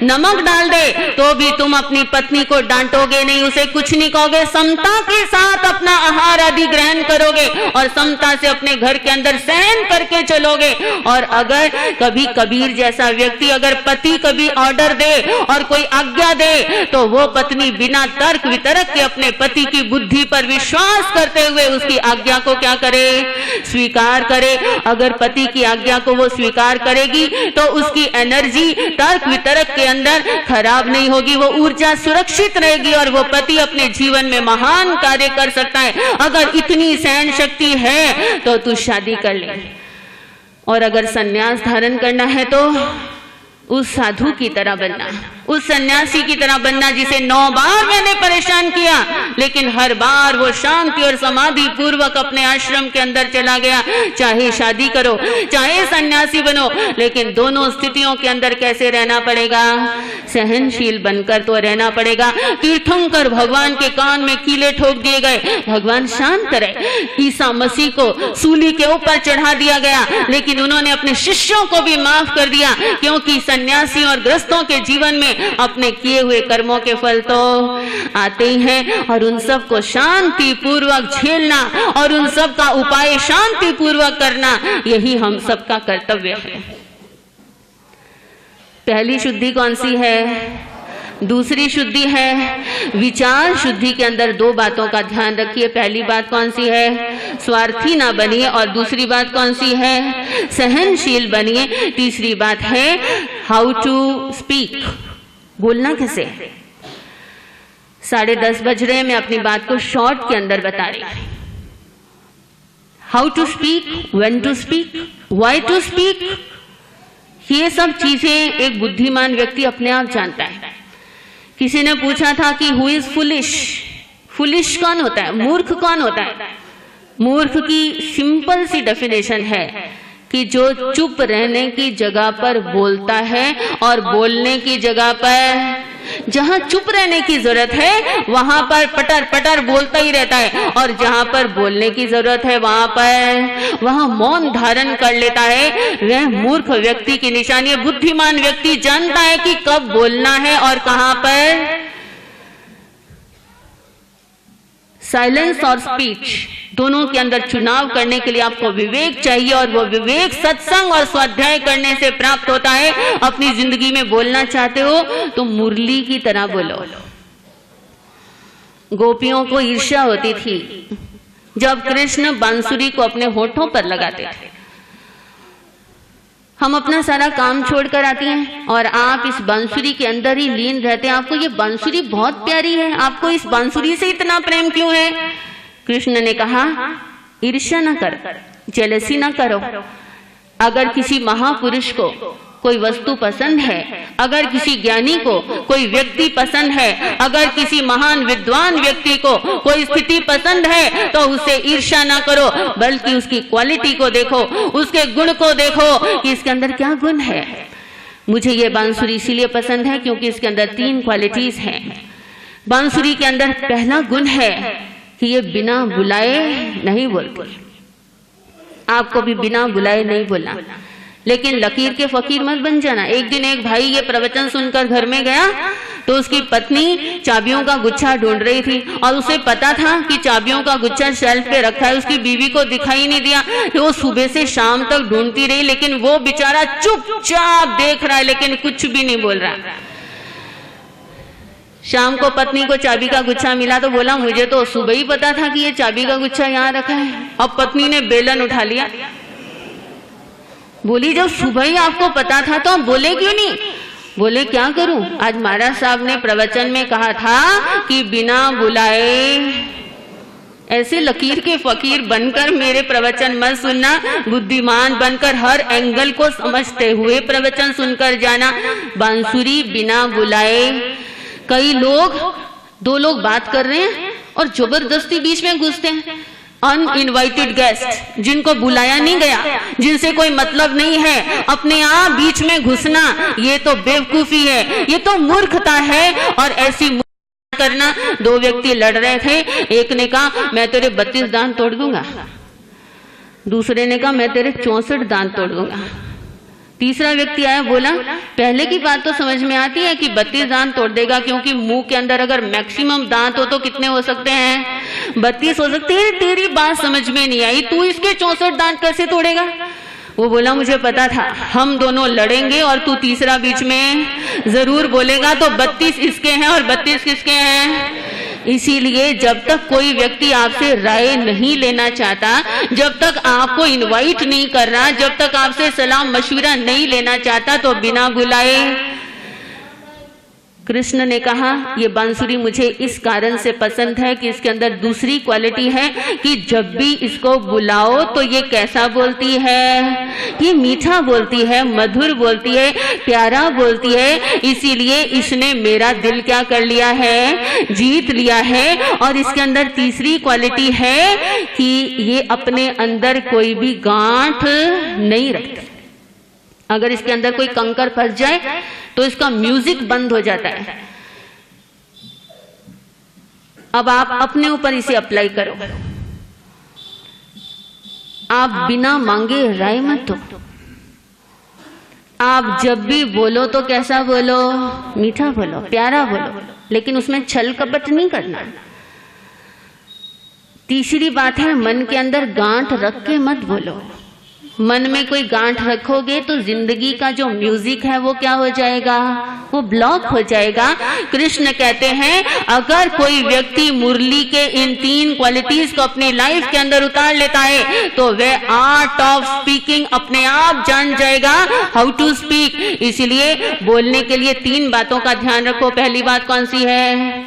नमक डाल दे, तो भी तुम अपनी पत्नी को डांटोगे नहीं, उसे कुछ नहीं कहोगे, समता के साथ अपना आहार आदि ग्रहण करोगे और समता से अपने घर के अंदर सहन करके चलोगे। और अगर कभी कबीर जैसा व्यक्ति अगर पति कभी ऑर्डर दे और कोई आज्ञा दे तो वो पत्नी बिना तर्क वितर्क के अपने पति की बुद्धि पर विश्वास करते हुए उसकी आज्ञा को क्या करे, स्वीकार करे। अगर पति की आज्ञा को वो स्वीकार करेगी तो उसकी एनर्जी तर्क वितर्क के अंदर खराब नहीं होगी, वो ऊर्जा सुरक्षित रहेगी और वो पति अपने जीवन में महान कार्य कर सकता है। अगर इतनी सहन शक्ति है तो तू शादी कर ले। और अगर सन्यास धारण करना है तो उस साधु की तरह बनना, उस सन्यासी की तरह बनना जिसे 9 बार मैंने परेशान किया, लेकिन हर बार वो शांति और समाधि पूर्वक अपने आश्रम के अंदर चला गया। चाहे शादी करो, चाहे सन्यासी बनो, लेकिन दोनों स्थितियों के अंदर कैसे रहना पड़ेगा, सहनशील बनकर तो रहना पड़ेगा। तीर्थंकर भगवान के कान में कीले ठोक दिए गए, भगवान शांत रहे। ईसा मसीह को सूली के ऊपर चढ़ा दिया गया, लेकिन उन्होंने अपने शिष्यों को भी माफ कर दिया, क्योंकि सन्यासी और गृहस्थों के जीवन में अपने किए हुए कर्मों के फल तो आते ही हैं और उन सब को शांति पूर्वक झेलना और उन सब का उपाय शांति पूर्वक करना, यही हम सबका कर्तव्य है। पहली शुद्धि कौन सी है? दूसरी शुद्धि है विचार शुद्धि। के अंदर 2 बातों का ध्यान रखिए। पहली बात कौन सी है? स्वार्थी ना बनिए। और दूसरी बात कौन सी है? सहनशील बनिए। तीसरी बात है हाउ टू स्पीक, बोलना कैसे। 10:30 बज रहे हैं, मैं अपनी बात को शॉर्ट के अंदर बता रही हूं। How to speak, when to speak, why to speak, ये सब चीजें एक बुद्धिमान व्यक्ति अपने आप जानता है। किसी ने पूछा था कि हु इज फुलिश, फुलिश कौन होता है, मूर्ख कौन होता है? मूर्ख की सिंपल सी डेफिनेशन है कि जो चुप रहने की जगह पर बोलता है और बोलने की जगह पर, जहां चुप रहने की जरूरत है वहां पर पटर पटर बोलता ही रहता है, और जहां पर बोलने की जरूरत है वहां मौन धारण कर लेता है। वह मूर्ख व्यक्ति की निशानी है। बुद्धिमान व्यक्ति जानता है कि कब बोलना है और कहां पर। साइलेंस और स्पीच दोनों के अंदर चुनाव करने के लिए आपको विवेक चाहिए, और वो विवेक सत्संग और स्वाध्याय करने से प्राप्त होता है। अपनी जिंदगी में बोलना चाहते हो तो मुरली की तरह बोलो। गोपियों को ईर्ष्या होती थी जब कृष्ण बांसुरी को अपने होठों पर लगाते थे। हम अपना सारा काम छोड़कर आती हैं और आप इस बांसुरी के अंदर ही लीन रहते हैं। आपको ये बांसुरी बहुत प्यारी है, आपको इस बांसुरी से इतना प्रेम क्यों है? कृष्ण ने कहा ईर्ष्या न कर, जेलसी न करो। अगर किसी महापुरुष को कोई वस्तु पसंद है, अगर किसी ज्ञानी को कोई व्यक्ति पसंद है, अगर किसी महान विद्वान व्यक्ति को कोई स्थिति पसंद है, तो उससे ईर्ष्या ना करो, बल्कि उसकी क्वालिटी को देखो, उसके गुण को देखो कि इसके अंदर क्या गुण है। मुझे ये बांसुरी इसीलिए पसंद है क्योंकि इसके अंदर 3 क्वालिटीज हैं। बांसुरी के अंदर पहला गुण है कि ये बिना बुलाए नहीं बोलती। आपको भी बिना बुलाए नहीं बोलना, लेकिन लकीर के फकीर मत बन जाना। एक दिन एक भाई ये प्रवचन सुनकर घर में गया तो उसकी पत्नी चाबियों का गुच्छा ढूंढ रही थी और उसे पता था कि चाबियों का गुच्छा शेल्फ पे रखा है। उसकी बीवी को दिखाई नहीं दिया कि वो सुबह से शाम तक ढूंढती रही, लेकिन वो बेचारा चुपचाप देख रहा है, लेकिन कुछ भी नहीं बोल रहा। शाम को पत्नी को चाबी का गुच्छा मिला तो बोला, मुझे तो सुबह ही पता था कि ये चाबी का गुच्छा यहाँ रखा है। अब पत्नी ने बेलन उठा लिया, बोली जब सुबह ही आपको पता था तो आप बोले क्यों नहीं? बोले क्या करूं, आज महाराज साहब ने प्रवचन में कहा था कि बिना बुलाए। ऐसे लकीर के फकीर बनकर मेरे प्रवचन मत सुनना, बुद्धिमान बनकर हर एंगल को समझते हुए प्रवचन सुनकर जाना। बांसुरी बिना बुलाए। कई लोग, 2 लोग बात कर रहे हैं और जबरदस्ती बीच में घुसते हैं। अनइनवाइटेड गेस्ट, जिनको बुलाया नहीं गया, जिनसे कोई मतलब नहीं है, अपने आप बीच में घुसना, ये तो बेवकूफी है, ये तो मूर्खता है। और ऐसी करना, 2 व्यक्ति लड़ रहे थे, एक ने कहा मैं तेरे 32 दांत तोड़ दूंगा, दूसरे ने कहा मैं तेरे 64 दांत तोड़ दूंगा। तीसरा व्यक्ति आया, बोला पहले की बात तो समझ में आती है कि 32 दांत तोड़ देगा, क्योंकि मुंह के अंदर अगर मैक्सिमम दांत हो तो कितने हो सकते हैं? 32 हो सकते हैं। तेरी बात समझ में नहीं आई, तू इसके 64 दांत कैसे तोड़ेगा? वो बोला मुझे पता था हम दोनों लड़ेंगे और तू तीसरा बीच में जरूर बोलेगा, तो 32 इसके हैं और 32 किसके हैं? इसीलिए जब तक कोई व्यक्ति आपसे राय नहीं लेना चाहता, जब तक आपको इनवाइट नहीं कर रहा, जब तक आपसे सलाह मशविरा नहीं लेना चाहता, तो बिना बुलाए। कृष्ण ने कहा ये बांसुरी मुझे इस कारण से पसंद है कि इसके अंदर दूसरी क्वालिटी है कि जब भी इसको बुलाओ तो ये कैसा बोलती है? ये मीठा बोलती है, मधुर बोलती है, प्यारा बोलती है। इसीलिए इसने मेरा दिल क्या कर लिया है? जीत लिया है। और इसके अंदर तीसरी क्वालिटी है कि ये अपने अंदर कोई भी गांठ नहीं रखती। अगर इसके अंदर कोई कंकर फंस जाए तो इसका म्यूजिक बंद हो जाता है। अब आप अपने ऊपर इसे अप्लाई करो। आप बिना मांगे राय मत दो। आप जब भी बोलो तो कैसा बोलो? मीठा बोलो, प्यारा बोलो, लेकिन उसमें छल कपट नहीं करना। तीसरी बात है, मन के अंदर गांठ रख के मत बोलो। मन में कोई गांठ रखोगे तो जिंदगी का जो म्यूजिक है वो क्या हो जाएगा? वो ब्लॉक हो जाएगा। कृष्ण कहते हैं अगर कोई व्यक्ति मुरली के इन 3 क्वालिटीज को अपनी लाइफ के अंदर उतार लेता है तो वह आर्ट ऑफ स्पीकिंग अपने आप जान जाएगा, हाउ टू स्पीक। इसीलिए बोलने के लिए 3 बातों का ध्यान रखो। पहली बात कौन सी है?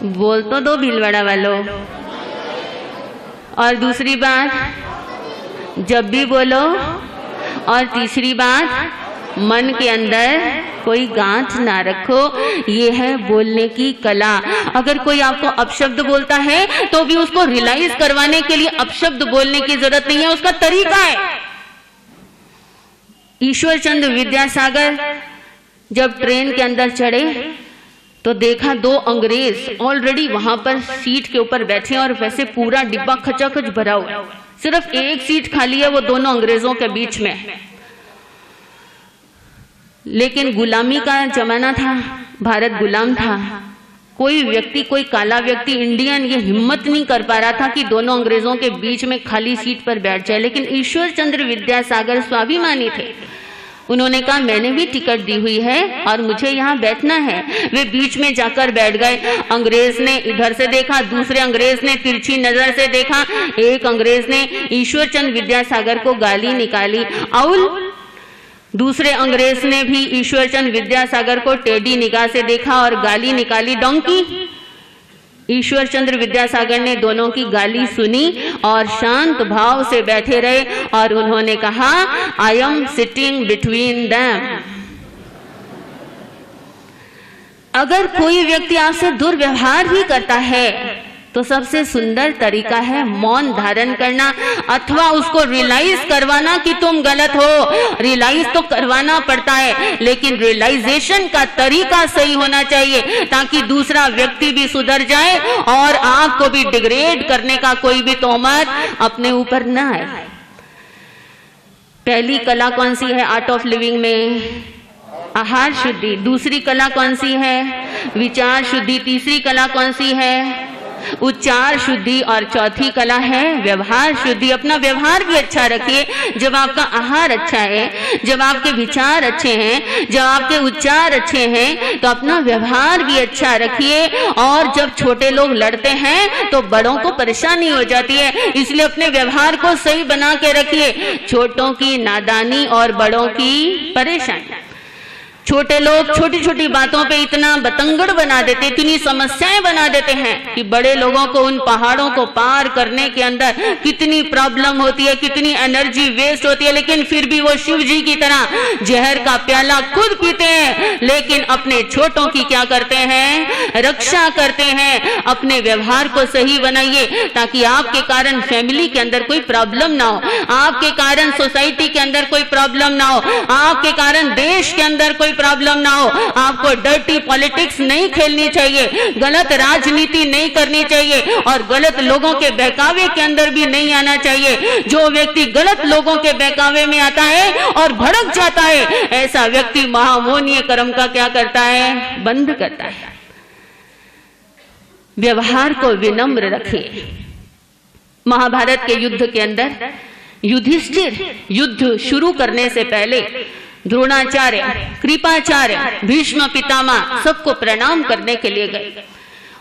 बोल तो दो भीलवाड़ा वालों। और दूसरी बात, जब भी बोलो। और तीसरी बात, मन के अंदर कोई गांठ ना रखो। ये है बोलने की कला। अगर कोई आपको अपशब्द बोलता है तो भी उसको रियलाइज करवाने के लिए अपशब्द बोलने की जरूरत नहीं है, उसका तरीका है। ईश्वर चंद्र विद्यासागर जब ट्रेन के अंदर चढ़े तो देखा 2 अंग्रेज ऑलरेडी वहां पर सीट के ऊपर बैठे और वैसे पूरा डिब्बा खचाखच भरा हुआ है, सिर्फ एक सीट खाली है, वो दोनों अंग्रेजों के बीच में। लेकिन गुलामी का जमाना था, भारत गुलाम था। कोई व्यक्ति, कोई काला व्यक्ति इंडियन ये हिम्मत नहीं कर पा रहा था कि दोनों अंग्रेजों के बीच में खाली सीट पर बैठ जाए। लेकिन ईश्वर चंद्र विद्यासागर स्वाभिमानी थे, उन्होंने कहा मैंने भी टिकट दी हुई है और मुझे यहाँ बैठना है। वे बीच में जाकर बैठ गए। अंग्रेज ने इधर से देखा, दूसरे अंग्रेज ने तिरछी नजर से देखा। एक अंग्रेज ने ईश्वर चंद्र विद्यासागर को गाली निकाली, आउल। दूसरे अंग्रेज ने भी ईश्वर चंद्र विद्यासागर को टेढ़ी निगाह से देखा और गाली निकाली, डोंकी। ईश्वर चंद्र विद्यासागर ने दोनों की गाली सुनी और शांत भाव से बैठे रहे और उन्होंने कहा, I am sitting between them. अगर कोई व्यक्ति आपसे दुर्व्यवहार भी करता है तो सबसे सुंदर तरीका है मौन धारण करना, अथवा उसको रियलाइज करवाना कि तुम गलत हो। रियलाइज तो करवाना पड़ता है, लेकिन रियलाइजेशन का तरीका सही होना चाहिए ताकि दूसरा व्यक्ति भी सुधर जाए और आपको भी डिग्रेड करने का कोई भी तोहमत अपने ऊपर न आए। पहली कला कौन सी है आर्ट ऑफ लिविंग में? आहार शुद्धि। दूसरी कला कौन सी है? विचार शुद्धि। तीसरी कला कौन सी है? उच्चार शुद्धि। और चौथी कला है व्यवहार शुद्धि। अपना व्यवहार भी अच्छा रखिए। जब आपका आहार अच्छा है, जब आपके विचार अच्छे हैं, जब आपके उच्चार अच्छे हैं, तो अपना व्यवहार भी अच्छा रखिए। और जब छोटे लोग लड़ते हैं तो बड़ों को परेशानी हो जाती है, इसलिए अपने व्यवहार को सही बना के रखिए। छोटों की नादानी और बड़ों की परेशानी। छोटे लोग छोटी छोटी बातों पे इतना बतंगड़ बना देते, इतनी समस्याएं बना देते हैं कि बड़े लोगों को उन पहाड़ों को पार करने के अंदर कितनी प्रॉब्लम होती है, कितनी एनर्जी वेस्ट होती है। लेकिन फिर भी वो शिव जी की तरह जहर का प्याला खुद पीते हैं, लेकिन अपने छोटों की क्या करते हैं? रक्षा करते हैं। अपने व्यवहार को सही बनाइए ताकि आपके कारण फैमिली के अंदर कोई प्रॉब्लम ना हो, आपके कारण सोसाइटी के अंदर कोई प्रॉब्लम ना हो, आपके कारण देश के अंदर कोई प्रॉब्लम ना हो। आपको डर्टी पॉलिटिक्स नहीं खेलनी चाहिए, गलत राजनीति नहीं करनी चाहिए और गलत लोगों के बहकावे के अंदर भी नहीं आना चाहिए। जो व्यक्ति गलत लोगों के बहकावे में आता है और भड़क जाता है, ऐसा व्यक्ति महामोनीय कर्म का क्या करता है? बंद करता है। व्यवहार को विनम्र रखिए। महाभारत के युद्ध के अंदर युधिष्ठिर युद्ध शुरू करने से पहले द्रोणाचार्य, कृपाचार्य, भीष्म पितामह सबको प्रणाम करने के लिए गए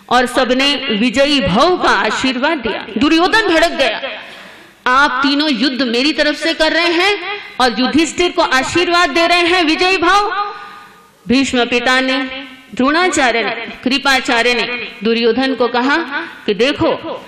और सबने विजयी भव का आशीर्वाद दिया। दुर्योधन भड़क गया, आप तीनों युद्ध मेरी तरफ से कर रहे हैं और युधिष्ठिर को आशीर्वाद दे रहे हैं विजयी भाव। भीष्म पिता ने, द्रोणाचार्य ने, कृपाचार्य ने दुर्योधन को कहा कि देखो,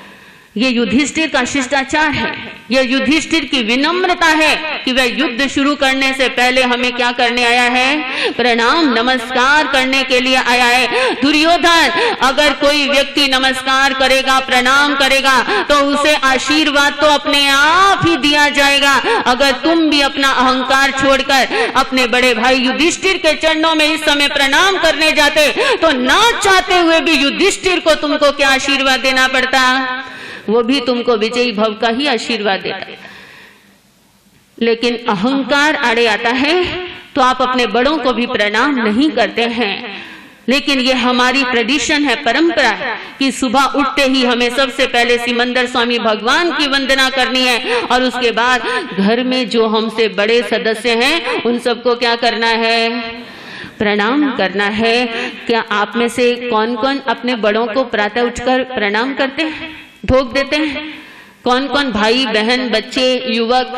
ये युधिष्ठिर का शिष्टाचार है, ये युधिष्ठिर की विनम्रता है कि वह युद्ध शुरू करने से पहले हमें क्या करने आया है? प्रणाम नमस्कार करने के लिए आया है। दुर्योधन, अगर कोई व्यक्ति नमस्कार करेगा, प्रणाम करेगा, तो उसे आशीर्वाद तो अपने आप ही दिया जाएगा। अगर तुम भी अपना अहंकार छोड़कर अपने बड़े भाई युधिष्ठिर के चरणों में इस समय प्रणाम करने जाते तो ना चाहते हुए भी युधिष्ठिर को तुमको क्या आशीर्वाद देना पड़ता? वो भी तुमको विजयी भव का ही आशीर्वाद देता। लेकिन अहंकार आड़े आता है तो आप अपने बड़ों को भी प्रणाम नहीं करते हैं। लेकिन ये हमारी ट्रेडिशन है, परंपरा है कि सुबह उठते ही हमें सबसे पहले सिमंदर स्वामी भगवान की वंदना करनी है और उसके बाद घर में जो हमसे बड़े सदस्य हैं उन सबको क्या करना है? प्रणाम करना है। क्या आप में से कौन कौन अपने बड़ों को प्रातः उठकर प्रणाम करते हैं, ढोक देते हैं? कौन कौन भाई बहन, बच्चे, युवक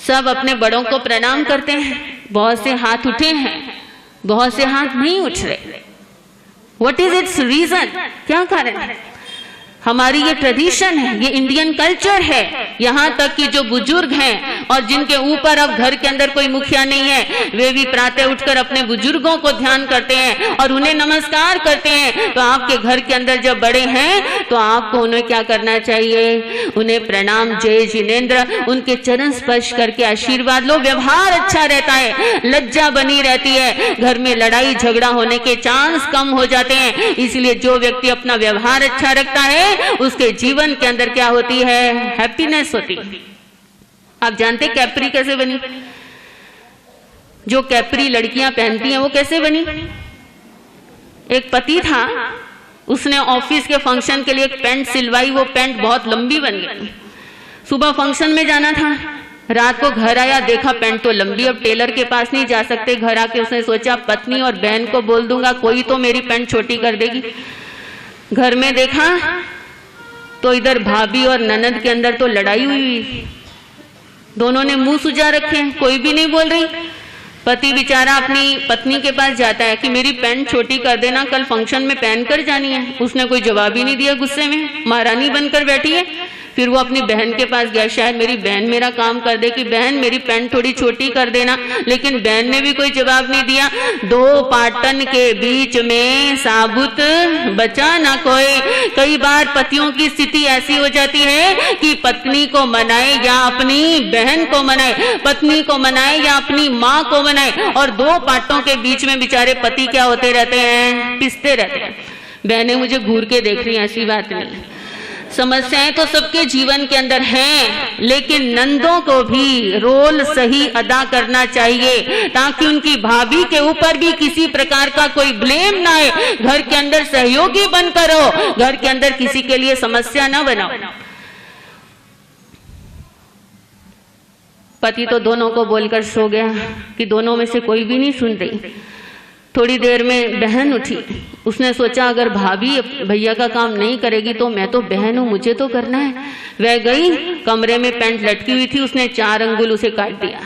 सब अपने बड़ों को प्रणाम करते हैं? बहुत से हाथ उठे हैं, बहुत से हाथ नहीं उठ रहे। What is its reason? क्या कारण है? हमारी ये ट्रेडिशन है, ये इंडियन कल्चर है। यहाँ तक कि जो बुजुर्ग हैं और जिनके ऊपर अब घर के अंदर कोई मुखिया नहीं है, वे भी प्रातः उठकर अपने बुजुर्गों को ध्यान करते हैं और उन्हें नमस्कार करते हैं। तो आपके घर के अंदर जब बड़े हैं तो आपको उन्हें क्या करना चाहिए? उन्हें प्रणाम, जय जिनेंद्र, उनके चरण स्पर्श करके आशीर्वाद लो। व्यवहार अच्छा रहता है, लज्जा बनी रहती है, घर में लड़ाई झगड़ा होने के चांस कम हो जाते हैं। इसलिए जो व्यक्ति अपना व्यवहार अच्छा रखता है उसके जीवन के अंदर क्या होती है? हैप्पीनेस होती है। आप जानते कैप्री कैसे बनी? जो कैप्री लड़कियां पहनती हैं वो कैसे बनी? एक पति था, उसने ऑफिस के फंक्शन के लिए एक पैंट सिलवाई, वो पैंट बहुत लंबी बन गई। सुबह फंक्शन में जाना था, रात को घर आया, देखा पैंट तो लंबी, अब टेलर के पास नहीं जा सकते। घर आके उसने सोचा पत्नी और बहन को बोल दूंगा, कोई तो मेरी पैंट छोटी कर देगी। घर में देखा तो इधर भाभी और ननद के अंदर तो लड़ाई हुई, दोनों ने मुंह सुजा रखे, कोई भी नहीं बोल रही। पति बेचारा अपनी पत्नी के पास जाता है कि मेरी पैंट छोटी कर देना, कल फंक्शन में पहन कर जानी है। उसने कोई जवाब ही नहीं दिया, गुस्से में महारानी बनकर बैठी है। फिर वो अपनी बहन के पास गया, शायद मेरी बहन मेरा काम कर दे कि बहन मेरी पैंट थोड़ी छोटी कर देना, लेकिन बहन ने भी कोई जवाब नहीं दिया। दो पाटन के बीच में साबुत बचा ना कोई। कई बार पतियों की स्थिति ऐसी हो जाती है कि पत्नी को मनाए या अपनी बहन को मनाए, पत्नी को मनाए या अपनी माँ को मनाए, और दो पाटों के बीच में बेचारे पति क्या होते रहते हैं, पिसते रहते हैं। बहनें मुझे घूर के देख रही हैं, ऐसी बात नहीं। समस्याएं तो सबके जीवन के अंदर हैं, लेकिन नंदों को भी रोल सही अदा करना चाहिए ताकि उनकी भाभी के ऊपर भी किसी प्रकार का कोई ब्लेम ना आए। घर के अंदर सहयोगी बनकर रहो, घर के अंदर किसी के लिए समस्या ना बनाओ। पति तो दोनों को बोलकर सो गया कि दोनों में से कोई भी नहीं सुन रही। थोड़ी देर में बहन उठी, उसने सोचा अगर भाभी भैया का काम नहीं करेगी तो मैं तो बहन हूं, मुझे तो करना है। वह गई, कमरे में पैंट लटकी हुई थी, उसने 4 अंगुल उसे काट दिया।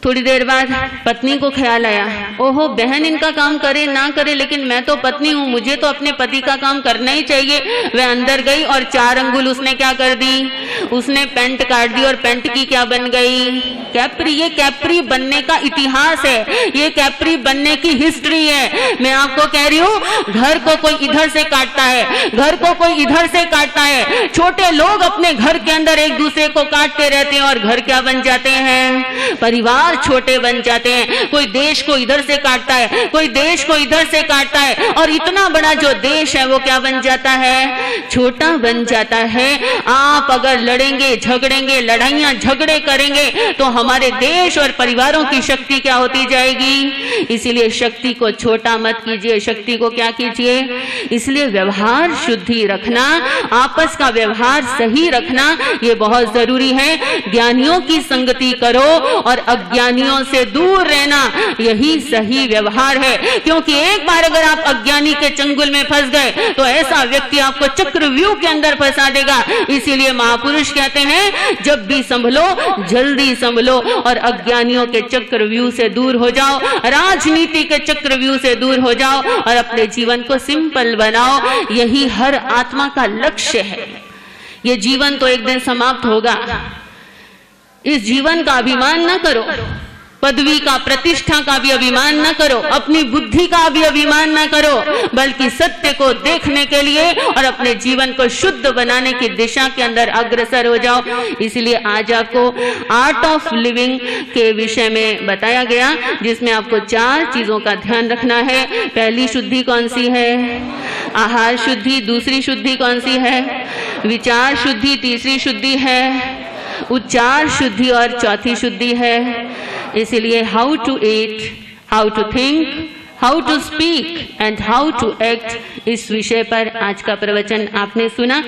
थोड़ी देर बाद पत्नी को ख्याल आया, ओहो बहन इनका काम करे ना करे, लेकिन मैं तो पत्नी हूँ, मुझे तो अपने पति का काम करना ही चाहिए। वह अंदर गई और 4 अंगुल उसने क्या कर दी, उसने पैंट काट दी और पैंट की क्या बन गई, कैप्री। ये कैप्री बनने का इतिहास है, ये कैप्री बनने की हिस्ट्री है। मैं आपको कह रही हूँ, घर को कोई इधर से काटता है, घर को कोई इधर से काटता है। छोटे लोग अपने घर के अंदर एक दूसरे को काटते रहते हैं और घर क्या बन जाते हैं, परिवार छोटे बन जाते हैं। कोई देश को इधर से काटता है, कोई देश को इधर से काटता है, और इतना बड़ा जो देश है वो क्या बन जाता है, छोटा बन जाता है। आप अगर लड़ेंगे, झगड़ेंगे, लड़ाइयां झगड़े करेंगे तो हमारे देश और परिवारों की शक्ति क्या होती जाएगी। इसीलिए शक्ति को छोटा मत कीजिए, शक्ति को क्या कीजिए। इसलिए व्यवहार शुद्धि रखना, आपस का व्यवहार सही रखना, ये बहुत जरूरी है। ज्ञानियों की संगति करो और अज्ञानियों से दूर रहना, यही सही व्यवहार है। क्योंकि एक बार अगर आप अज्ञानी के चंगुल में फंस गए तो ऐसा व्यक्ति आपको चक्रव्यूह के अंदर फंसा देगा। इसीलिए महापुरुष कहते हैं, जब भी संभलो जल्दी संभलो और अज्ञानियों के चक्रव्यूह से दूर हो जाओ, राजनीति के चक्रव्यूह से दूर हो जाओ और अपने जीवन को सिंपल बनाओ। यही हर आत्मा का लक्ष्य है। ये जीवन तो एक दिन समाप्त होगा। इस जीवन का अभिमान न करो, पदवी का, प्रतिष्ठा का भी अभिमान न करो, अपनी बुद्धि का भी अभिमान न करो, बल्कि सत्य को देखने के लिए और अपने जीवन को शुद्ध बनाने की दिशा के अंदर अग्रसर हो जाओ। इसलिए आज आपको आर्ट ऑफ लिविंग के विषय में बताया गया, जिसमें आपको 4 चीजों का ध्यान रखना है। पहली शुद्धि कौन सी है, आहार शुद्धि। दूसरी शुद्धि कौन सी है, विचार शुद्धि। तीसरी शुद्धि है उच्चार शुद्धि और चौथी शुद्धि है। इसलिए how to eat, how to think, how to speak and how to act, इस विषय पर आज का प्रवचन आपने सुना।